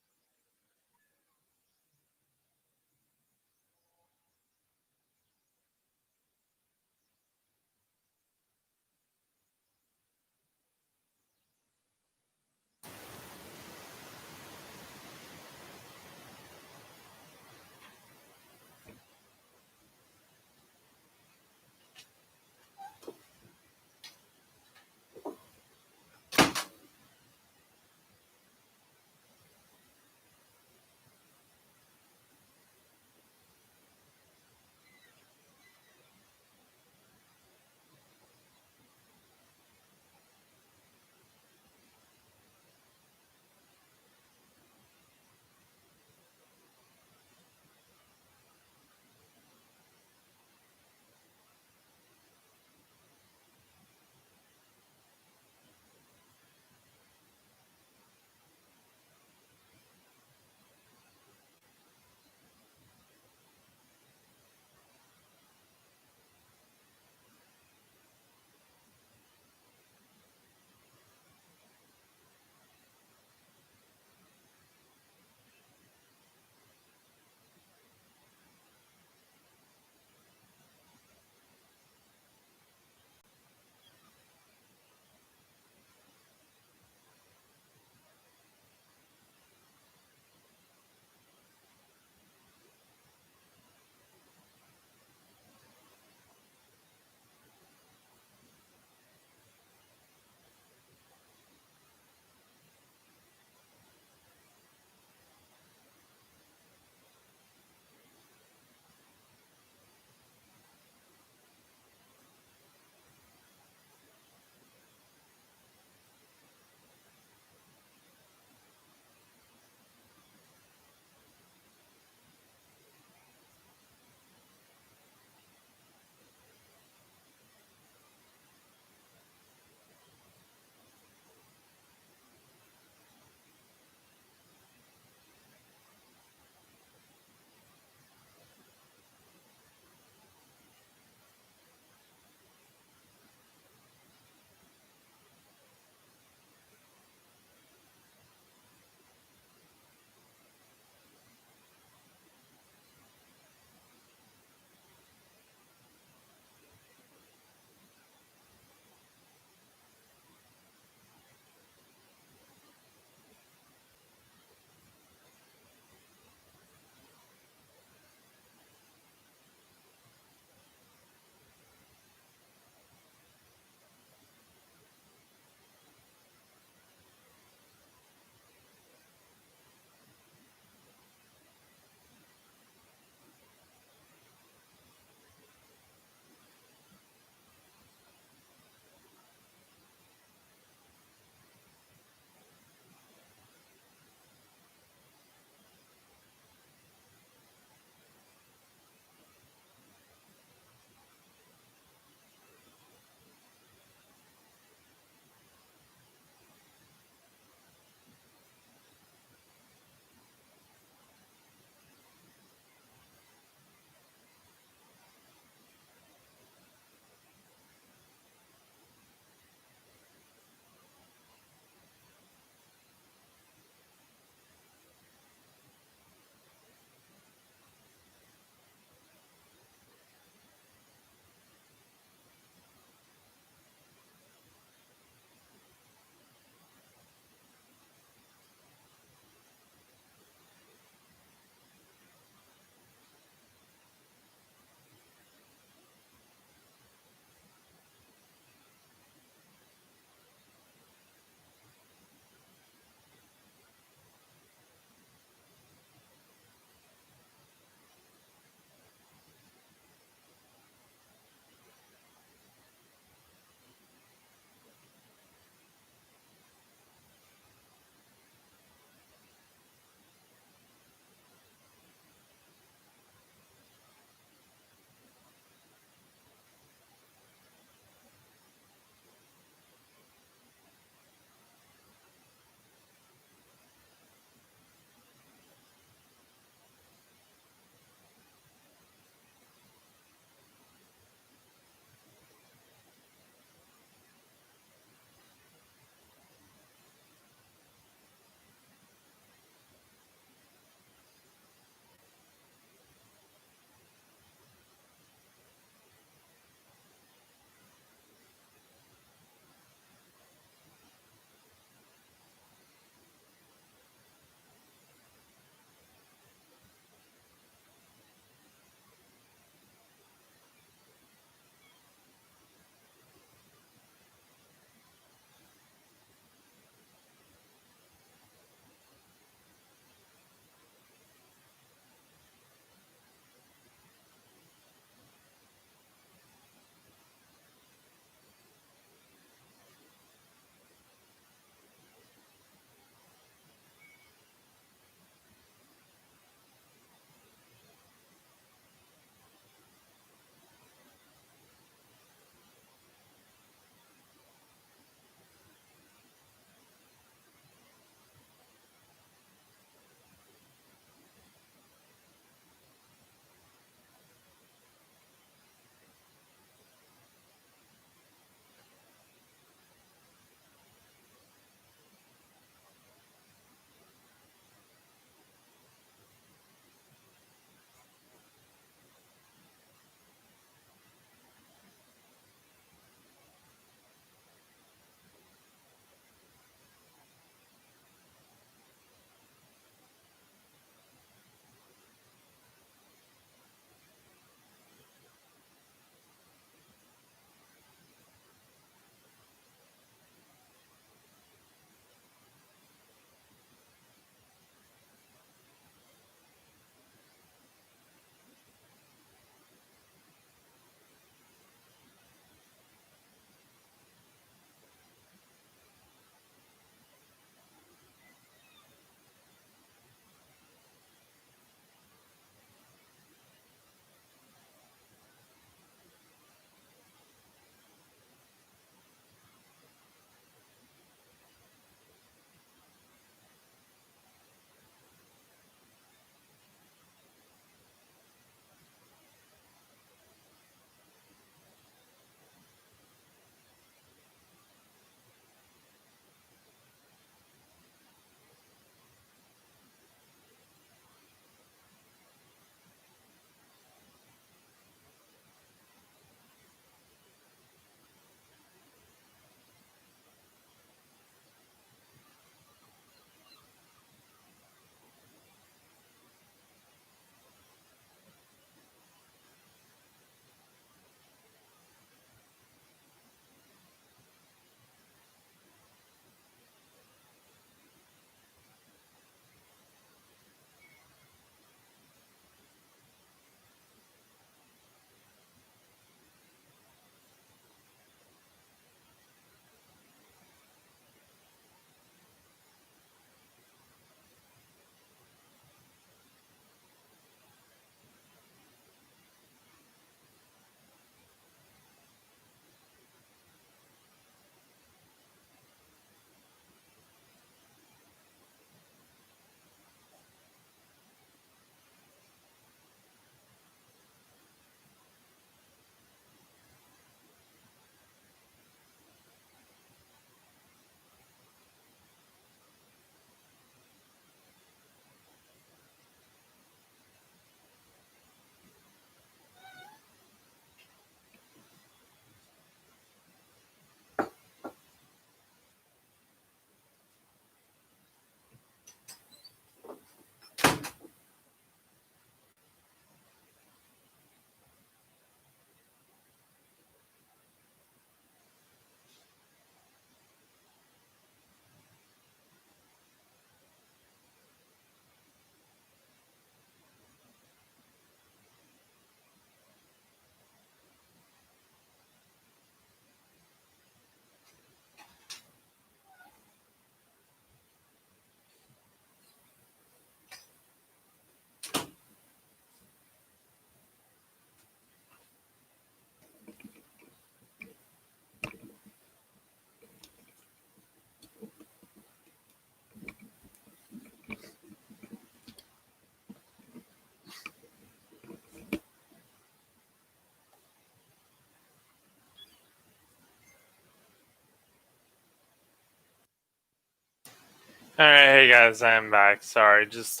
All right, hey guys, I'm back. Sorry, just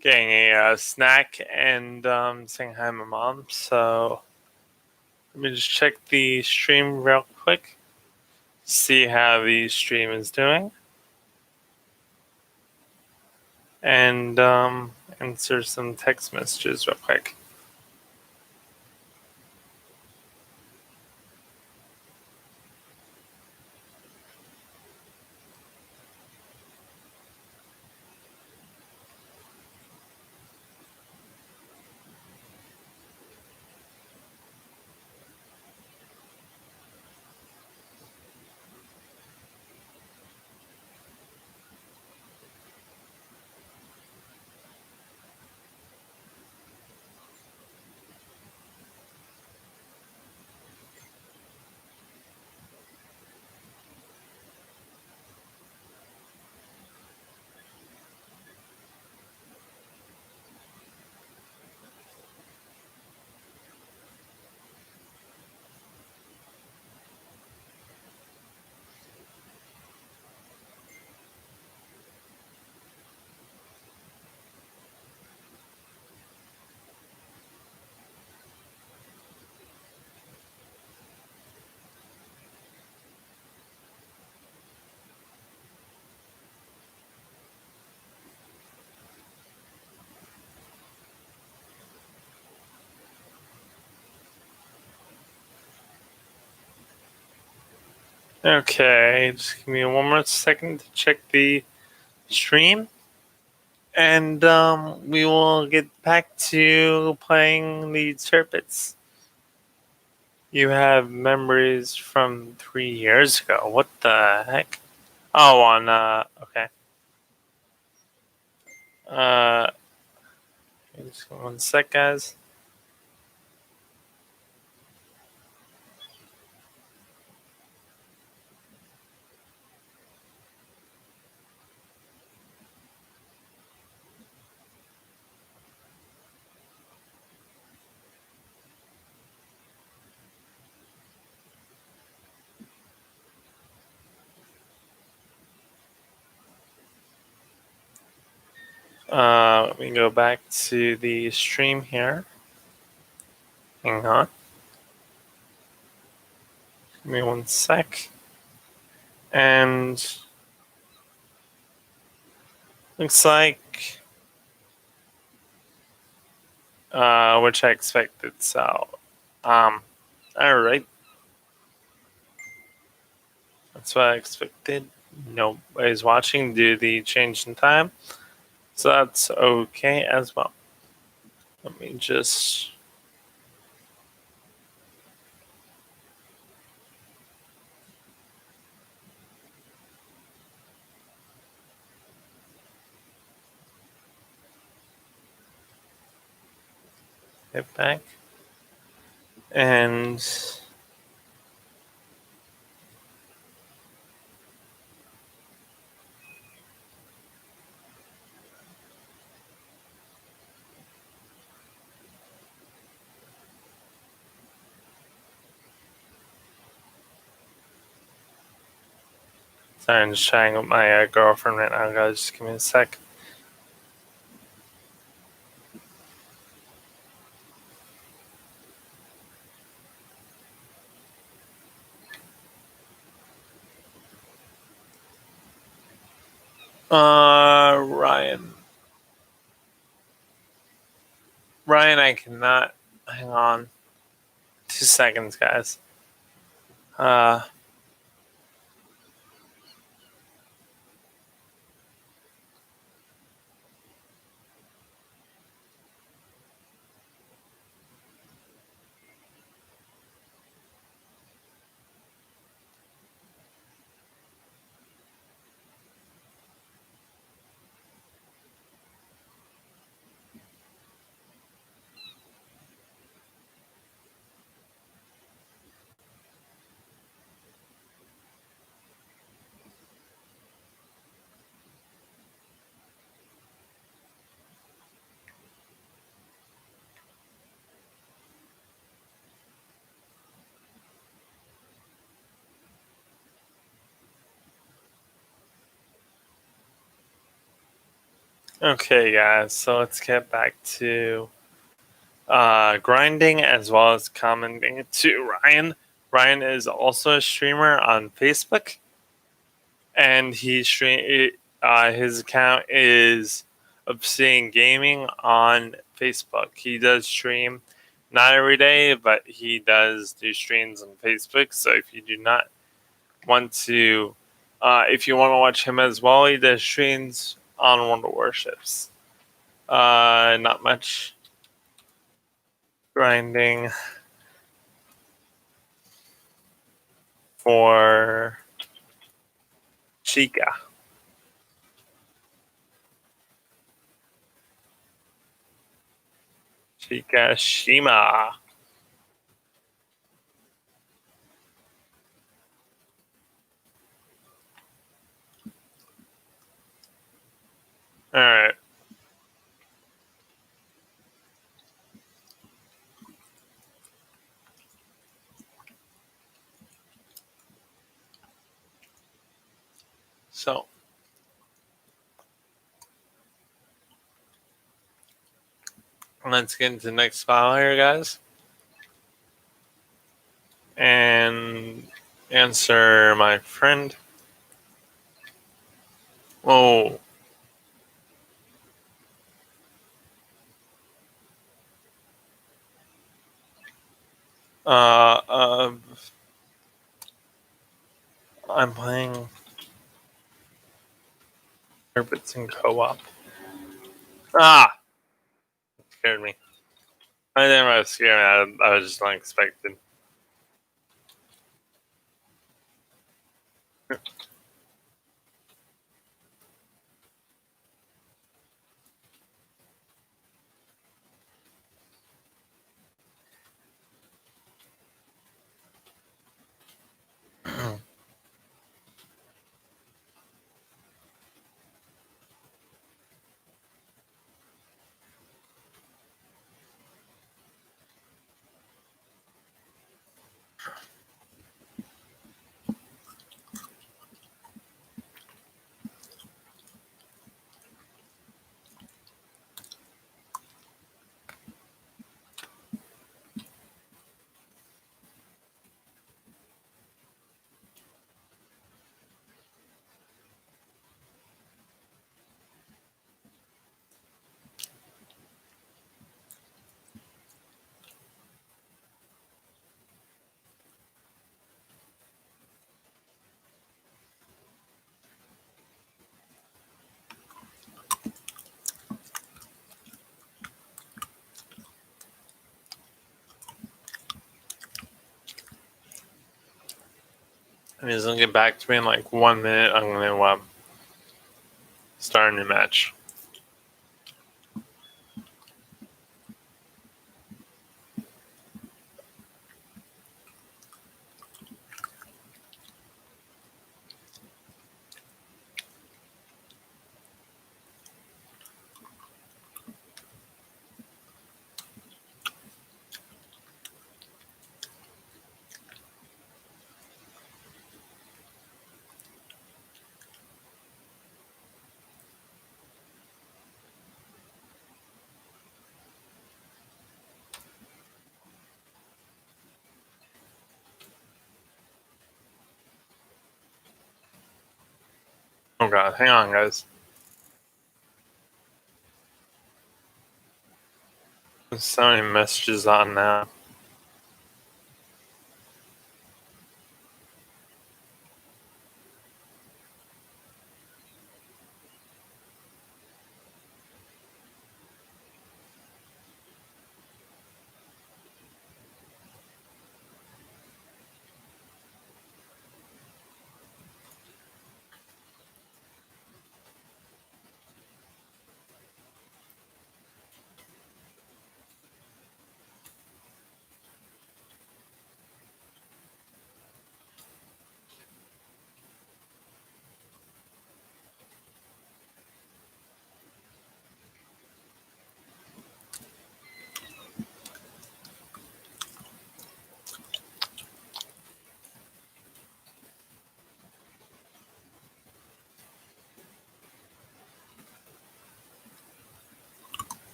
getting a snack and saying hi to my mom. So let me just check the stream real quick, see how the stream is doing, and answer some text messages real quick. Okay, just give me one more second to check the stream, and we will get back to playing the Tirpitz. You have memories from 3 years ago. What the heck? Oh, on okay. Uh, just one sec, guys. Let me go back to the stream here. Hang on. Give me one sec. And looks like which I expected. So, all right. That's what I expected. Nobody's watching due to the change in time. So that's okay as well. Let me just get back. And sorry, I'm just chatting with my girlfriend right now, guys. Just give me a sec. Ryan. Ryan, I cannot. Hang on. 2 seconds, guys. Okay, guys, so let's get back to grinding as well as commenting to Ryan. Ryan is also a streamer on Facebook, and his account is Obsidian Gaming on Facebook. He does stream not every day, but he does do streams on Facebook. So if you do not want to, if you want to watch him as well, he does streams on one of the Warships. Not much grinding for Chica. Shikashima. Alright. So let's get into the next file here, guys. And answer my friend. Oh. Uh, uh, I'm playing Warships in co-op. Ah! It scared me. I didn't know it was scared me. I was just unexpected. And he's gonna get back to me in like 1 minute. I'm gonna start a new match. Oh god, hang on, guys. There's so many messages on now.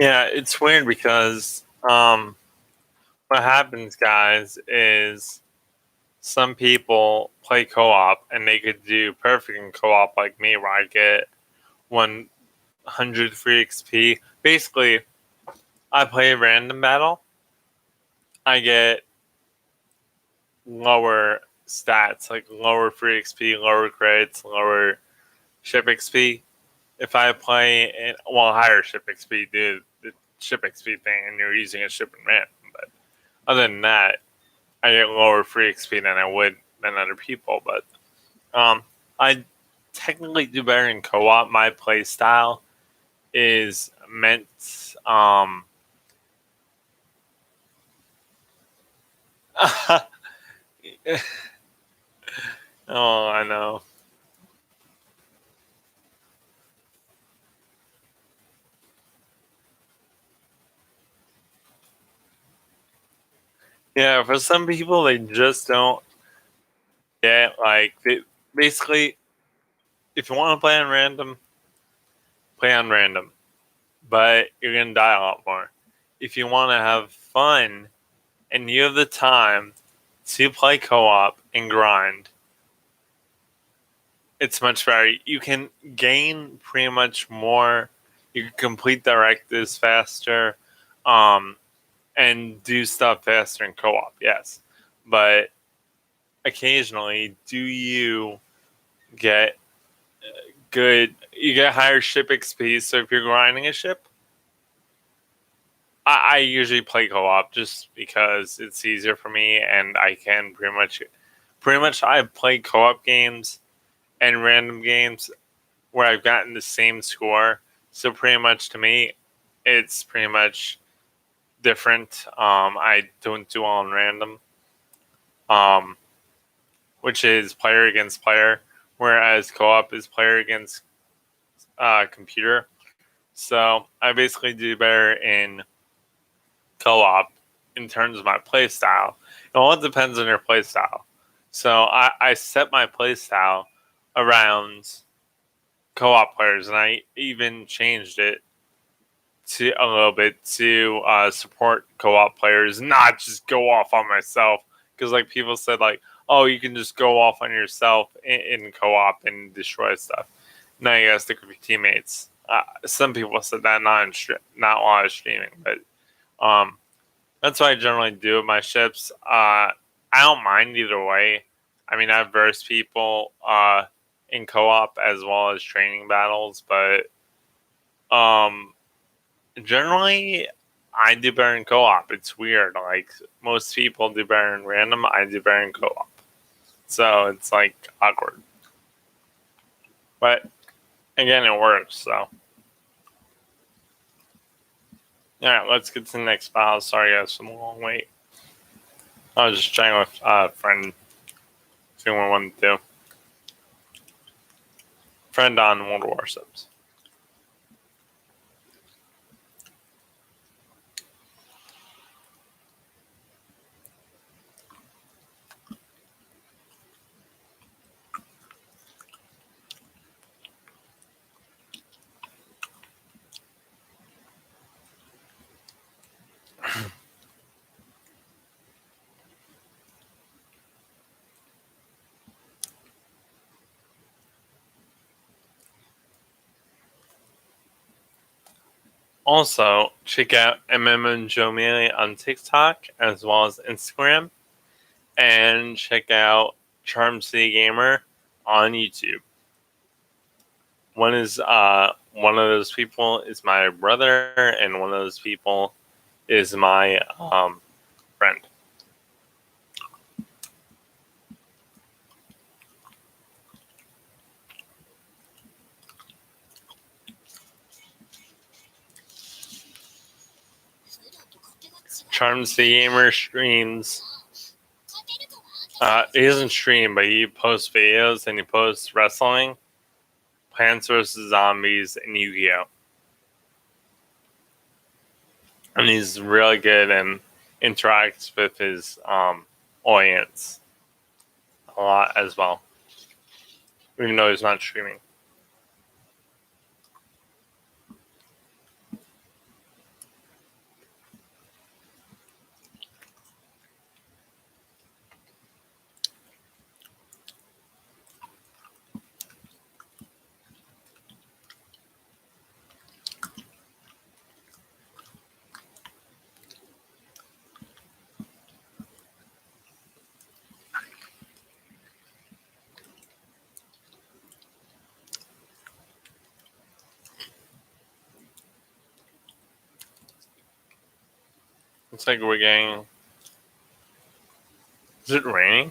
Yeah, it's weird because what happens, guys, is some people play co-op and they could do perfect in co-op like me, where I get 100 free XP. Basically, I play a random battle. I get lower stats, like lower free XP, lower credits, lower ship XP. If I play in, well, higher ship XP, do the ship XP thing, and you're using a ship and random. But other than that, I get lower free XP than I would than other people. But I technically do better in co-op. My play style is meant. Oh, I know. Yeah, for some people, they just don't get like basically. If you want to play on random, but you're gonna die a lot more. If you want to have fun and you have the time to play co-op and grind, it's much better. You can gain pretty much more. You can complete directives faster, um, and do stuff faster in co-op. Yes, but occasionally, do you get good? You get higher ship XP. So if you're grinding a ship, I usually play co-op just because it's easier for me, and I can pretty much. I've played co-op games and random games where I've gotten the same score. So pretty much to me, it's pretty much different. I don't do all in random, um, which is player against player, whereas co-op is player against computer. So I basically do better in co-op in terms of my play style. It all depends on your play style. So I set my play style around co-op players, and I even changed it to a little bit to support co-op players, not just go off on myself. Because like people said, like, oh, you can just go off on yourself in co-op and destroy stuff. No, you gotta stick with your teammates. Some people said that not while I was streaming, but um, that's what I generally do with my ships. I don't mind either way. I mean, I've versed people in co-op as well as training battles, but um, generally, I do better in co-op. It's weird. Like most people do better in random. I do better in co-op. So it's like awkward. But again, it works. So all right, let's get to the next file. Sorry, guys, for the long wait. I was just chatting with a friend. See what I wanted to do. Friend on World Warships. Also, check out MM Joe Mealy on TikTok as well as Instagram, and check out Charm City Gamer on YouTube. One of those people is my brother, and one of those people is my friend. Charm City Gamer streams. He doesn't stream, but he posts videos and he posts wrestling, Plants vs Zombies, and Yu-Gi-Oh. And he's really good and interacts with his audience a lot as well, even though he's not streaming. Looks like we're getting. Is it raining?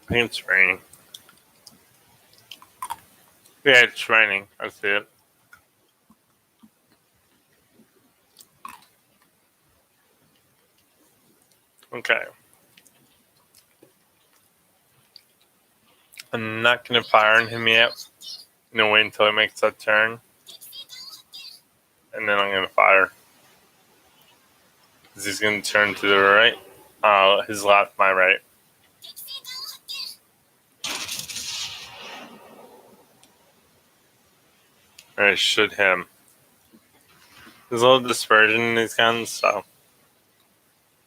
I think it's raining. Yeah, it's raining. I see it. Okay. I'm not gonna fire on him yet. I'm gonna wait until he makes that turn. And then I'm gonna fire. Because he's gonna turn to the right. His left, my right. And I shoot him. There's a little dispersion in these guns, so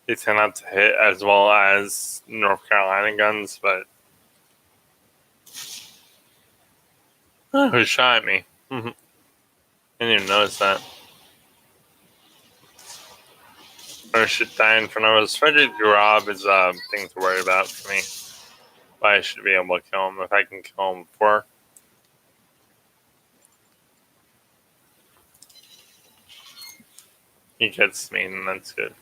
they tend not to hit as well as North Carolina guns, but who shot at me? I didn't even notice that. Or should die in front of us. Frederick Rob is a thing to worry about for me. But I should be able to kill him if I can kill him before. He gets me, and that's good.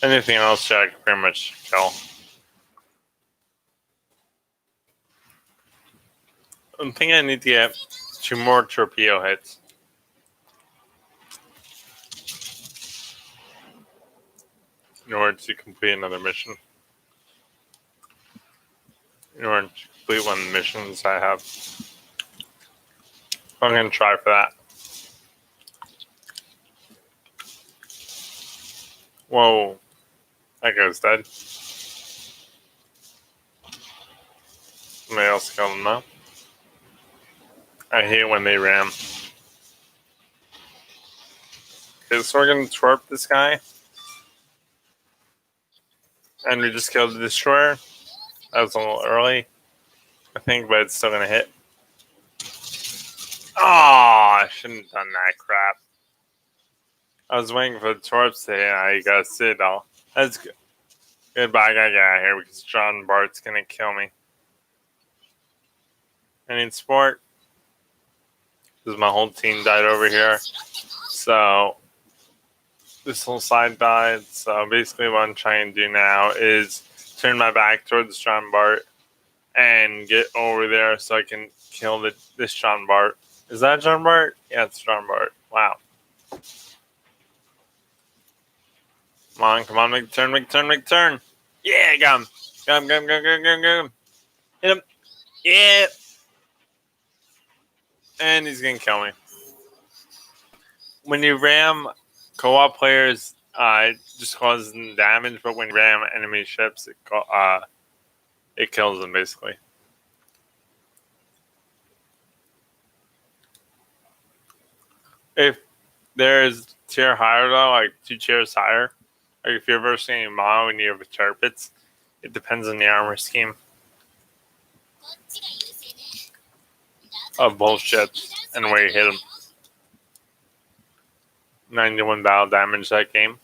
Anything else, I can pretty much kill. I think I need to get 2 more torpedo hits. In order to complete another mission. In order to complete one of the missions I have. I'm going to try for that. Whoa. That guy's dead. Somebody else killed him now. I hate when they ram. Okay, so we're going to twerp this guy. And we just killed the destroyer. That was a little early, I think, but it's still going to hit. Oh, I shouldn't have done that crap. I was waiting for the twerps to hit, and I got a citadel. That's good. Goodbye, I gotta get out of here because John Bart's going to kill me. I need support. Because my whole team died over here. So, this whole side died. So, basically, what I'm trying to do now is turn my back towards John Bart and get over there so I can kill this John Bart. Is that John Bart? Yeah, it's John Bart. Wow. Come on, make the turn, make the turn, make the turn. Yeah, got him. Got him, got him, got him, got him, got him, got him. Hit him. Yeah. And he's going to kill me. When you ram co-op players, it just causes them damage, but when you ram enemy ships, it kills them, basically. If there's tier higher, though, like 2 tiers higher, like if you're versing a mono and you have turrets, it depends on the armor scheme of both ships and where you hit them. 91 battle damage that game.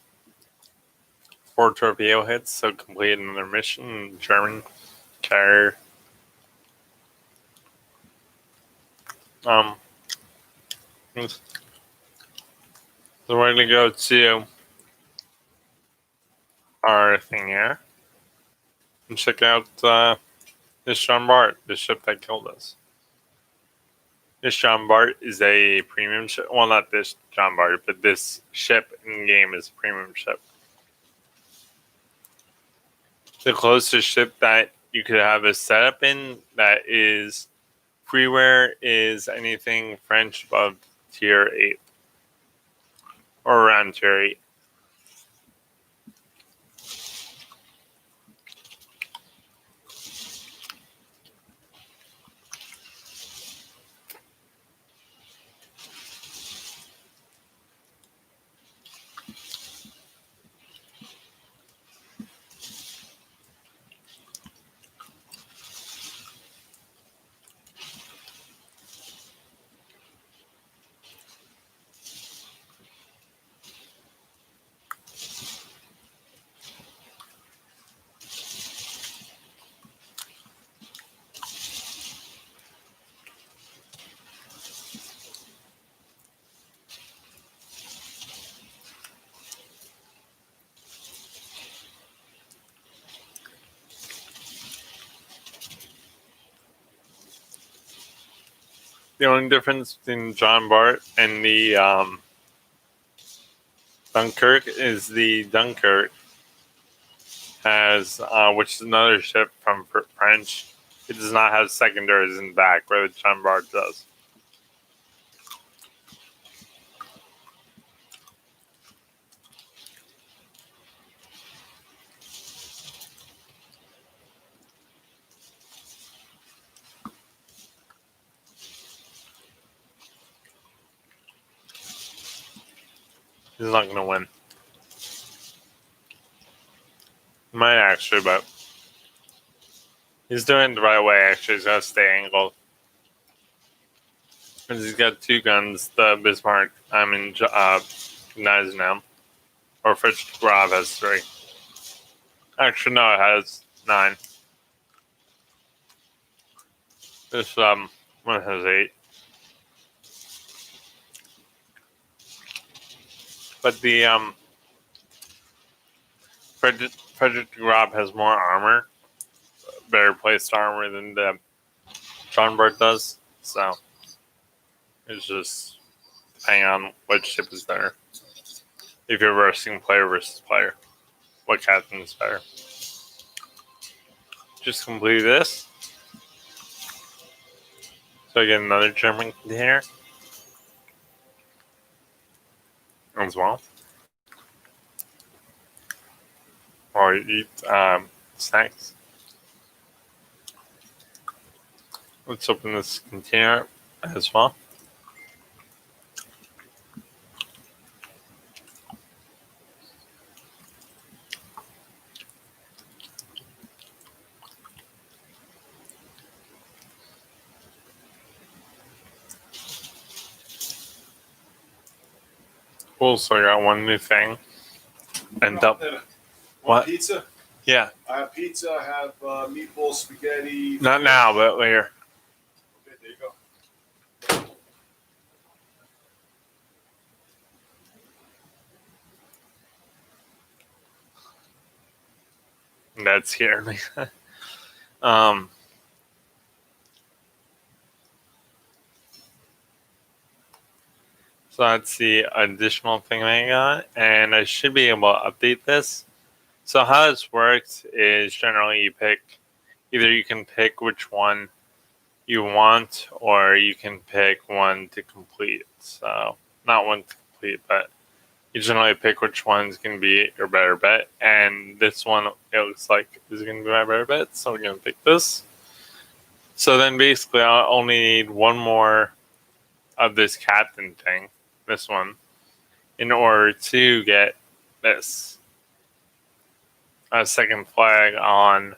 4 torpedo hits, so complete another mission. German carrier. So we're gonna go to our thing here and check out this John Bart, the ship that killed us. This John Bart is a premium ship. Well, not this John Bart, but this ship in game is a premium ship. The closest ship that you could have a setup in that is freeware is anything French above tier 8 or around tier 8. The only difference between John Bart and the Dunkirk is the Dunkirk has, which is another ship from French. It does not have secondaries in the back, where the John Bart does. He's not going to win. He might actually, but he's doing it the right way, actually. He's got to stay angled. Because he's got 2 guns. The Bismarck, Gneisenau. Or Fritz Graf has 3. Actually, no, it has 9. This one has 8. But the Frederick Grab has more armor, better placed armor than the John Bart does. So it's just depending on which ship is better. If you're versing player versus player, what captain is better? Just complete this. So I get another German container as well. Or eat snacks. Let's open this container as well. Cool, so I got one new thing. And what? Pizza? Yeah. I have pizza, I have meatball, spaghetti. Not now, but later. Okay, there you go. That scared me. So that's the additional thing I got, and I should be able to update this. So how this works is generally you can pick which one you want, or you can pick one to complete. So not one to complete, but you generally pick which one's going to be your better bet. And this one, it looks like is going to be my better bet, so we're going to pick this. So then basically I'll only need one more of this captain thing, this one, in order to get this. A second flag on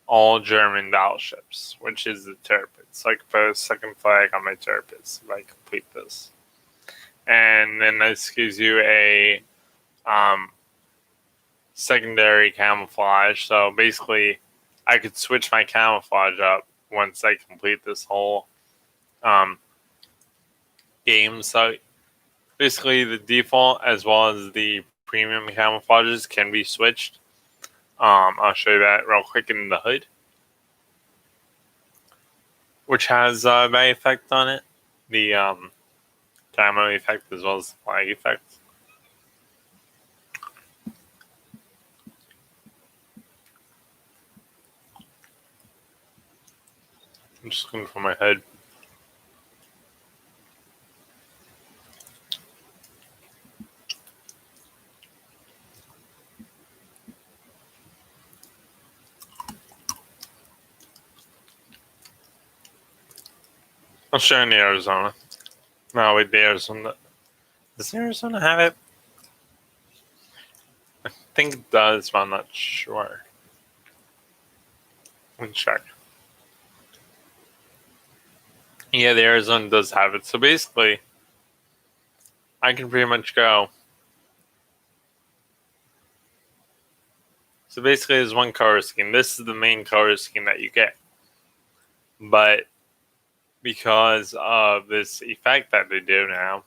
all German battleships, which is the Tirpitz. So I can put a second flag on my Tirpitz if I complete this. And then this gives you a secondary camouflage. So basically, I could switch my camouflage up once I complete this whole game. So basically, the default as well as the premium camouflages can be switched. I'll show you that real quick in the hood, which has that effect on it, the camo effect as well as the flag effect. I'm just going for my head. I'll show you in the Arizona. No, wait, the Arizona. Does the Arizona have it? I think it does, but I'm not sure. Let me check. Yeah, the Arizona does have it. So basically, I can pretty much go. So basically, there's one color scheme. This is the main color scheme that you get. But because of this effect that they do now,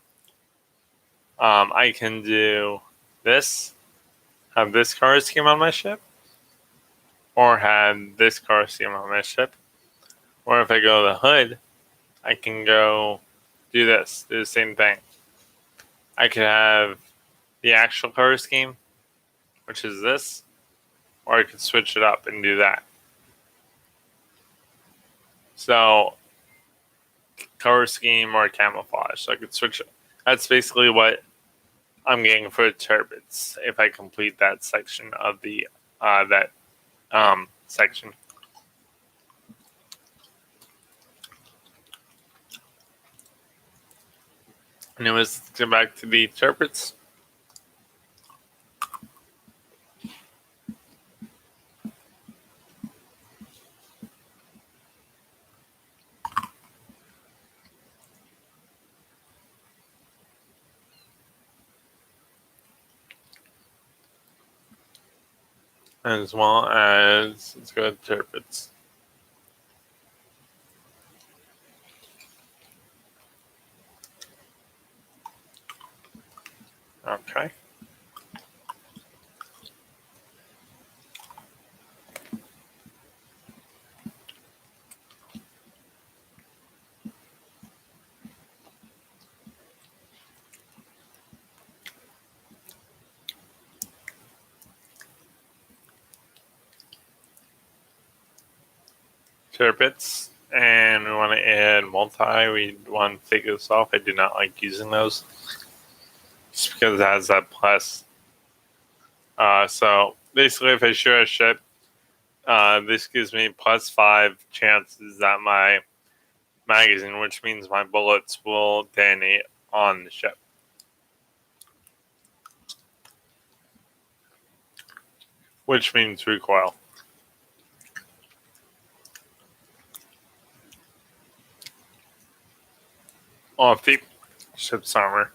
I can do this, have this color scheme on my ship, or have this color scheme on my ship. Or if I go to the hood, I can go do this, do the same thing. I could have the actual color scheme, which is this, or I could switch it up and do that. So, color scheme or camouflage. So I could switch it. That's basically what I'm getting for the turbines if I complete that section of the that section. Anyways, let's get back to the turbines. As well as, let's go to turbines. Okay. Turbines. And we want to add multi. We want to take this off. I do not like using those. Just because it has that plus. So basically, if I shoot a ship, this gives me +5 chances that my magazine, which means my bullets, will detonate on the ship. Which means recoil. Off the ship's armor.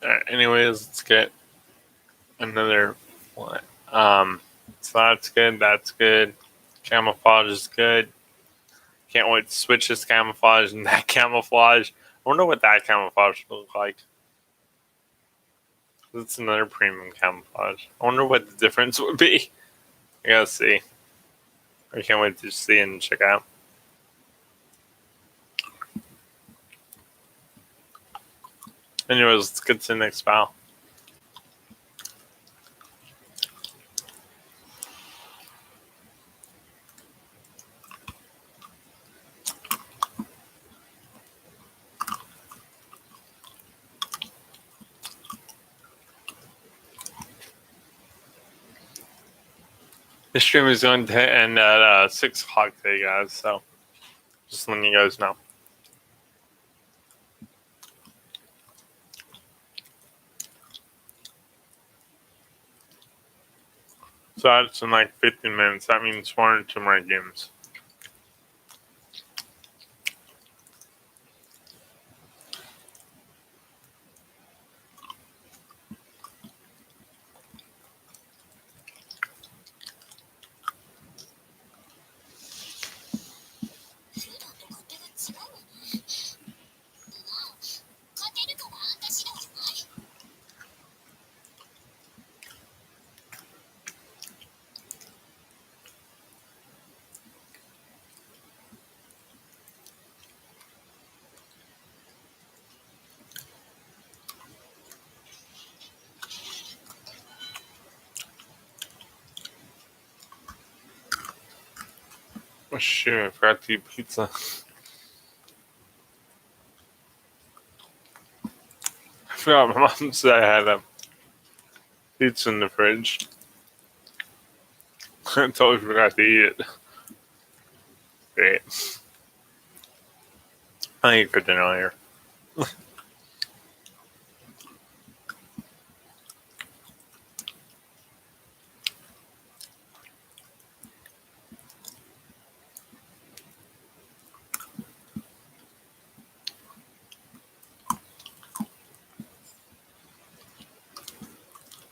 Alright, anyways, let's get another one. So that's good, that's good. Camouflage is good. Can't wait to switch this camouflage and that camouflage. I wonder what that camouflage would look like. It's another premium camouflage. I wonder what the difference would be. I gotta see. I can't wait to see and check out. Anyways, let's get to the next battle. The stream is going to end at 6 o'clock today, guys, so just letting you guys know. So that's in like 15 minutes. That means 1 or 2 more games. Oh shoot, I forgot to eat pizza. I forgot my mom said I had a pizza in the fridge. I totally forgot to eat it. Great. I ate for dinner later.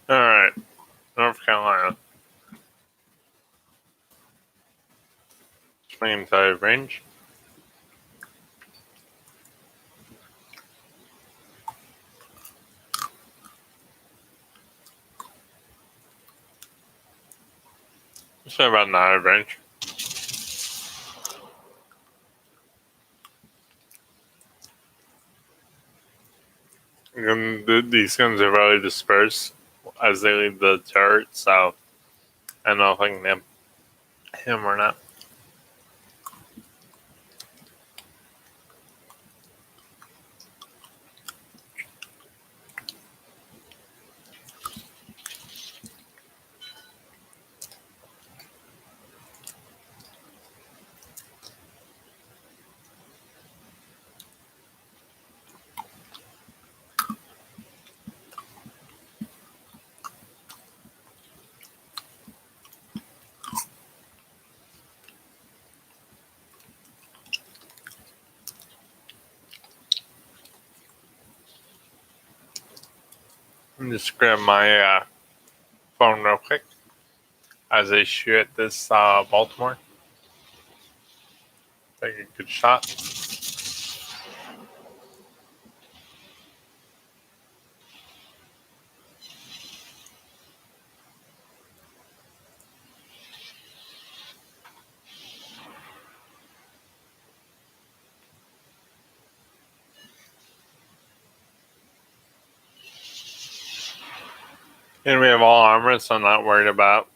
Alright, North Carolina. Swinging side range. Just about an out of range. And these guns are really dispersed as they leave the turret, so I don't know if I can hit him or not. Let me just grab my phone real quick as I shoot at this Baltimore. Take a good shot. And we have all armor, so I'm not worried about.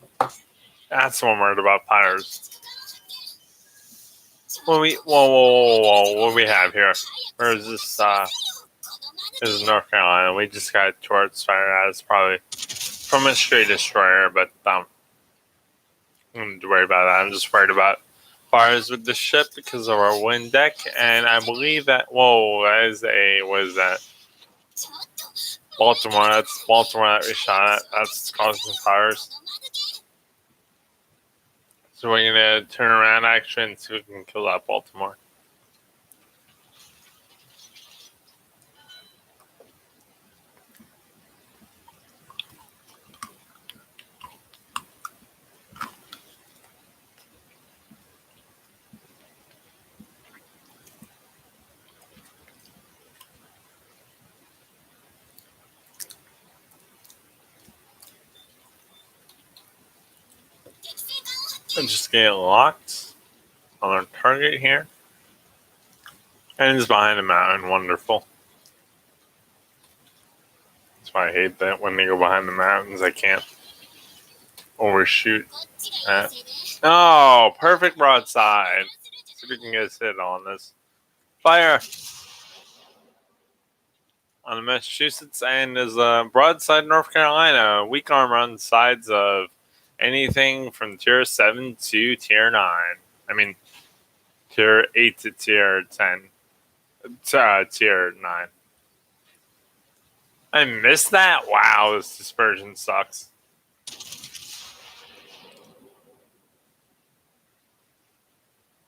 That's what I'm worried about. Fires. What what we have here? Where is this? This is North Carolina. We just got turrets fired at us, probably from a straight destroyer, but I don't worry about that. I'm just worried about fires with the ship because of our wind deck, and I believe that. Whoa, that is a what is that? Baltimore. That's Baltimore that we shot at. That's causing fires. So we're gonna turn around actually and see if we can kill that Baltimore. I'm just getting locked on our target here. And it's behind a mountain. Wonderful. That's why I hate that when they go behind the mountains. I can't overshoot that. Oh, perfect broadside. See if we can get a hit on this. Fire on the Massachusetts and is broadside North Carolina. Weak armor on the sides of anything from tier 7 to tier 9. I mean, tier 8 to tier 10. Tier 9. I missed that? Wow, this dispersion sucks.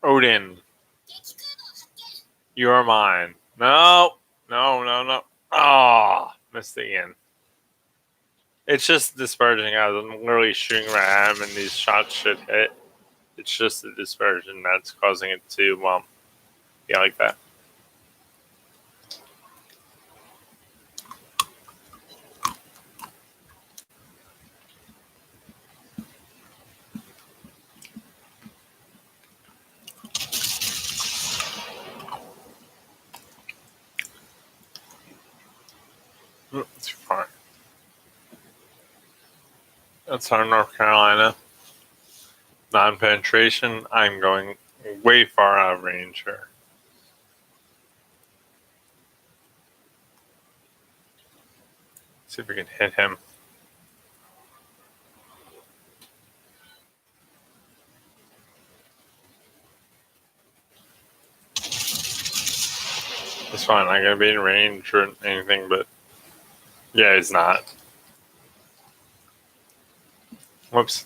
Odin, you are mine. No. Oh, missed again. It's just dispersion, guys. I'm literally shooting right at him and these shots should hit. It's just the dispersion that's causing it to, be like that. It's fine. That's our North Carolina. Non-penetration. I'm going way far out of range here. See if we can hit him. It's fine. I'm not gonna be in range or anything, but yeah, he's not. Whoops.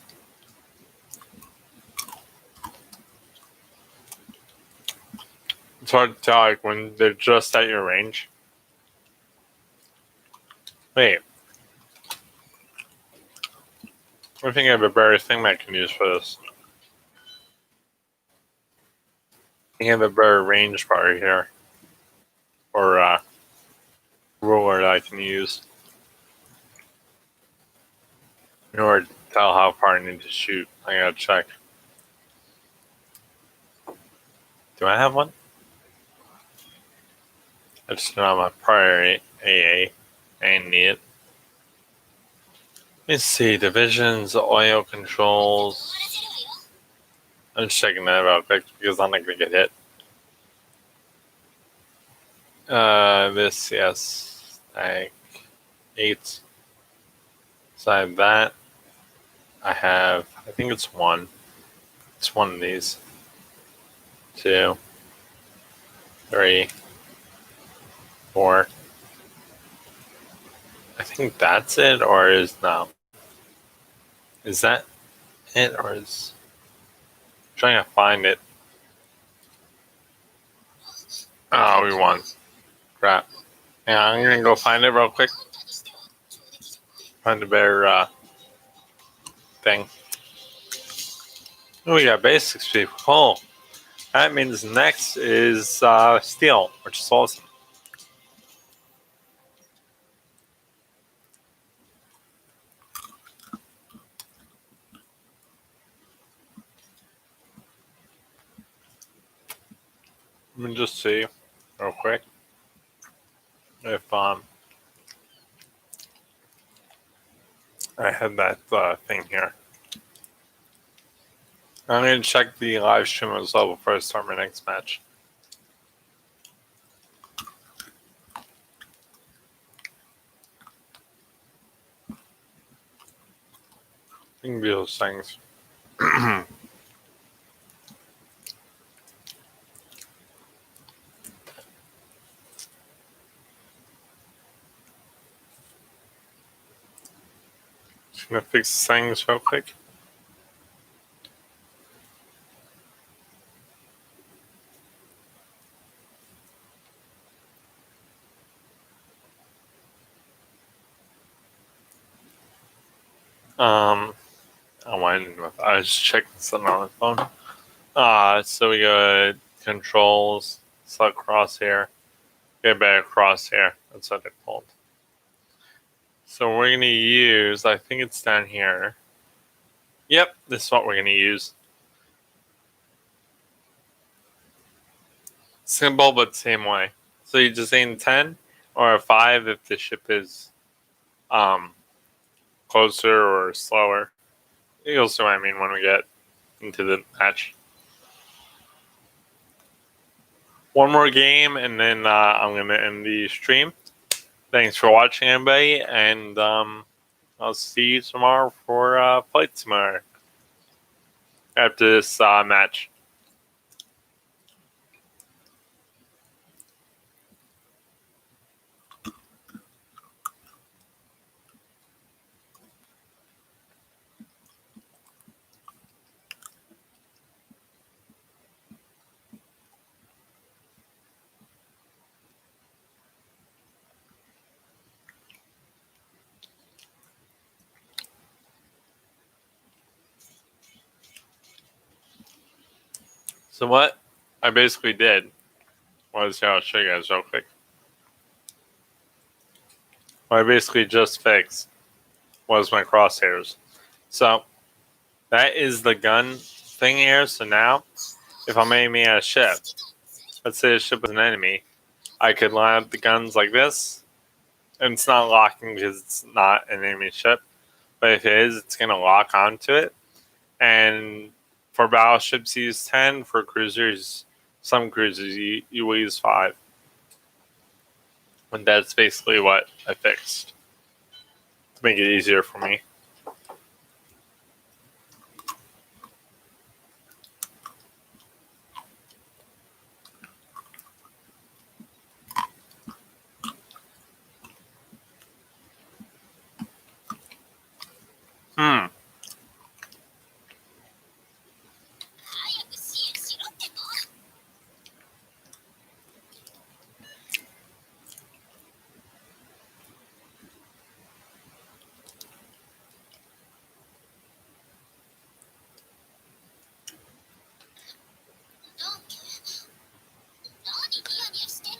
It's hard to tell like when they're just at your range. Wait. I think I have a better thing that I can use for this. I think I have a better range part here. Or ruler that I can use in order to tell how far I need to shoot. I gotta check. Do I have one? I just don't have my prior AA. I need it. Let's see, divisions, oil controls. I'm just checking that real quick because I'm not gonna get hit. This, yes, like 8. Beside that, I have, I think it's 1. It's 1 of these. 2, 3, 4. I think that's it, or is no? Is that it, or is I'm trying to find it? Oh, we won. Crap. Yeah, I'm gonna go find it real quick. Find the better thing. Oh, we got basics, people. Oh, that means next is steel, which is awesome. Let me just see real quick if I had that thing here. I'm gonna check the live stream as well before I start my next match. I can do those things. Just gonna fix things real quick. I was checking something on my phone. So we got controls, select crosshair, get better crosshair. That's what they called. So we're gonna use, I think it's down here. Yep, this is what we're gonna use. Simple but same way. So you just aim 10 or a 5 if the ship is closer or slower. You'll see what I mean when we get into the match. One more game and then I'm gonna end the stream. Thanks for watching, everybody, and I'll see you tomorrow for Flight Simulator after this match. So what I basically did was, I'll show you guys real quick. What I basically just fixed was my crosshairs. So that is the gun thing here. So now, if I'm aiming at a ship, let's say a ship is an enemy, I could line up the guns like this, and it's not locking because it's not an enemy ship. But if it is, it's going to lock onto it. And for battleships, you use 10. For cruisers, some cruisers, you will use 5. And that's basically what I fixed to make it easier for me.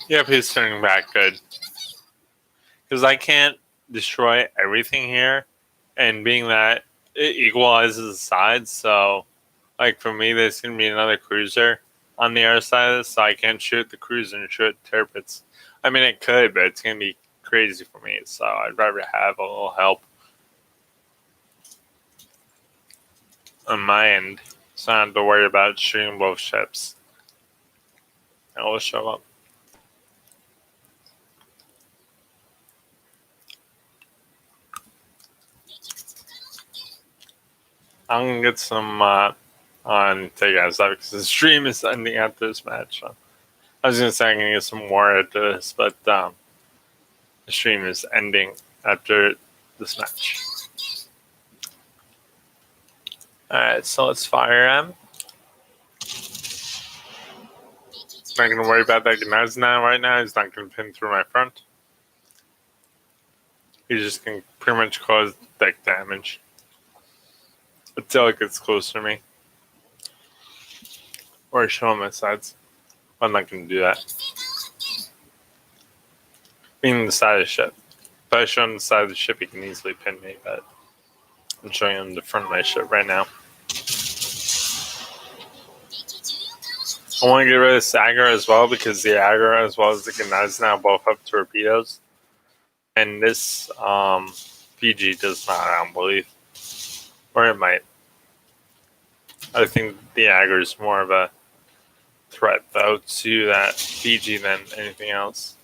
Yep, he's turning back good. Because I can't destroy everything here, and being that it equalizes the sides, so like for me, there's gonna be another cruiser on the other side of this, so I can't shoot the cruiser and shoot turrets. I mean, it could, but it's gonna be crazy for me. So I'd rather have a little help on my end, so I don't have to worry about shooting both ships. And we'll show up. I'm gonna get some on take guys out because the stream is ending after this match. So I was gonna say I'm gonna get some more after this, but the stream is ending after this match. Alright, so let's fire him. Not gonna worry about that Gnaz now right now. He's not gonna pin through my front. He's just gonna pretty much cause deck damage until it gets closer to me. Or show him my sides. I'm not gonna do that. Meaning the side of the ship. If I show him the side of the ship, he can easily pin me, but I'm showing him the front of my ship right now. I want to get rid of this aggro as well because the aggro as well as the Gnaz now both have torpedoes. And this PG does not, I don't believe. Or it might. I think the aggro is more of a threat though to that PG than anything else.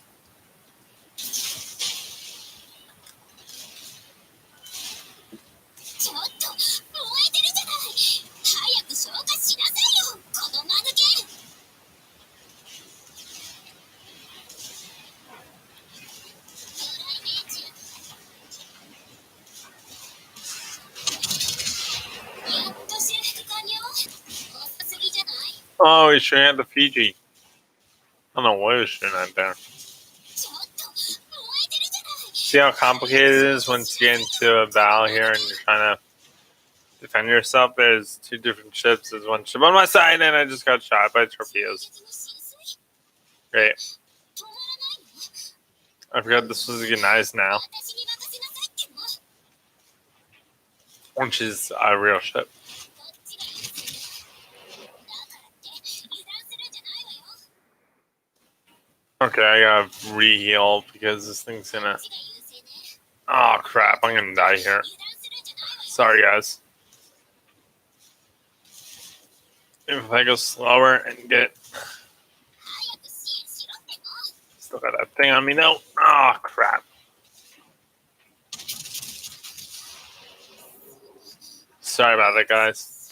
Oh, he's shooting at the Fiji. I don't know what he's shooting at there. See how complicated it is once you get into a battle here and you're trying to defend yourself? There's two different ships. There's one ship on my side and I just got shot by torpedoes. Great. I forgot this was a nice now. Which is a real ship. Okay, I gotta re-heal because this thing's gonna... Oh crap, I'm gonna die here. Sorry guys. If I go slower and get... Still got that thing on me now. Oh crap. Sorry about that guys.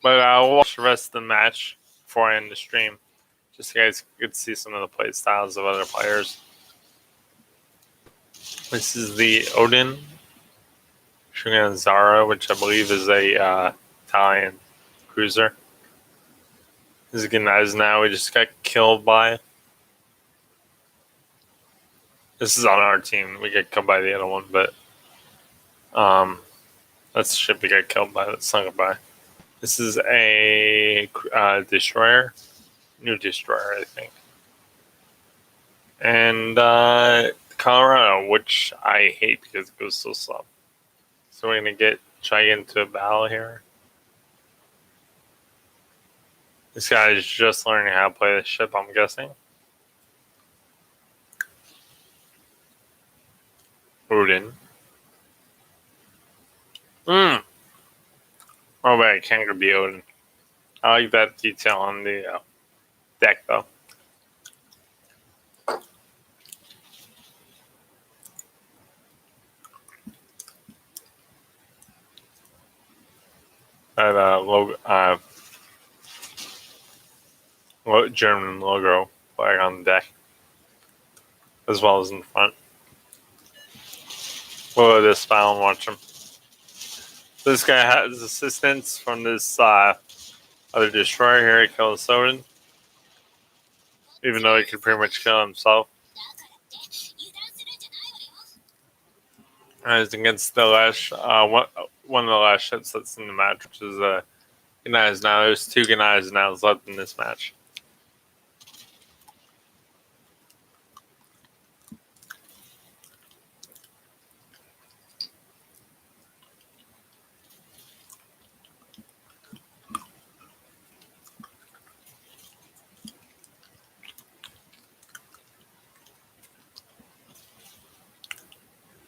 But I'll watch the rest of the match before I end the stream. Just so you guys could see some of the play styles of other players. This is the Odin. Shooting at Zara, which I believe is a Italian cruiser. This is Gnaz now. We just got killed by. This is on our team. We got killed by the other one, but that's the ship we got killed by. That's sunk by. This is a destroyer. New destroyer, I think. And Colorado, which I hate because it goes so slow. So we're gonna try to get into a battle here. This guy is just learning how to play this ship, I'm guessing. Odin. Oh wait, it can't be Odin. I like that detail on the deck though. That German logo flag on the deck, as well as in the front. Look at this file and watch him. This guy has assistance from this other destroyer here to kill the Odin, even though he could pretty much kill himself. As against the last one of the last ships that's in the match, which is Gnaz now. There's two Gnaz now left in this match.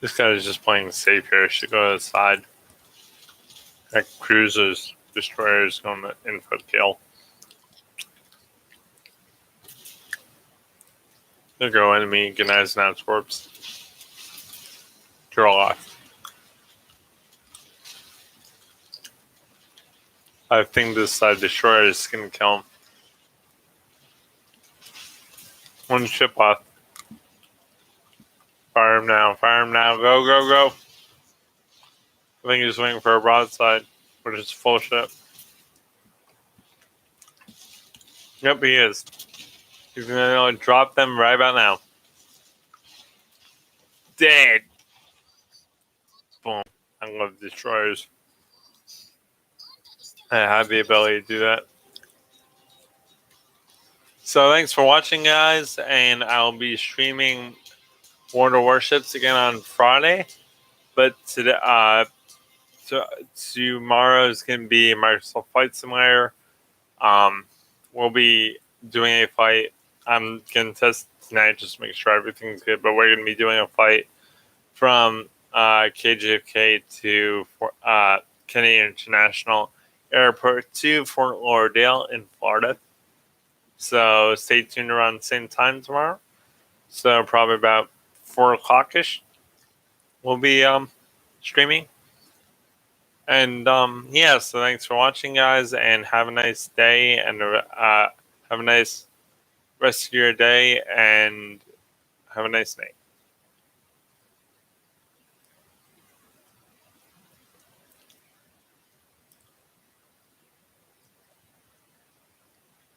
This guy is just playing safe here. Should go to the side. That cruisers, destroyers going to input kill. There go enemy. Genize now warps. Draw off. I think this destroyer is going to kill him. One ship off. Fire him now. Fire him now. Go, go, go. I think he's waiting for a broadside, which is full ship. Yep, he is. He's going to drop them right about now. Dead. Boom. I love destroyers. I have the ability to do that. So thanks for watching, guys, and I'll be streaming Warships again on Friday. But today, tomorrow's gonna be Microsoft Flight Simulator. We'll be doing a fight. I'm gonna test tonight just to make sure everything's good. But we're gonna be doing a fight from KJFK to Kennedy International Airport to Fort Lauderdale in Florida. So stay tuned around the same time tomorrow. So probably about 4 o'clock-ish we'll be streaming. And yeah, so thanks for watching, guys, and have a nice day, and have a nice rest of your day, and have a nice night.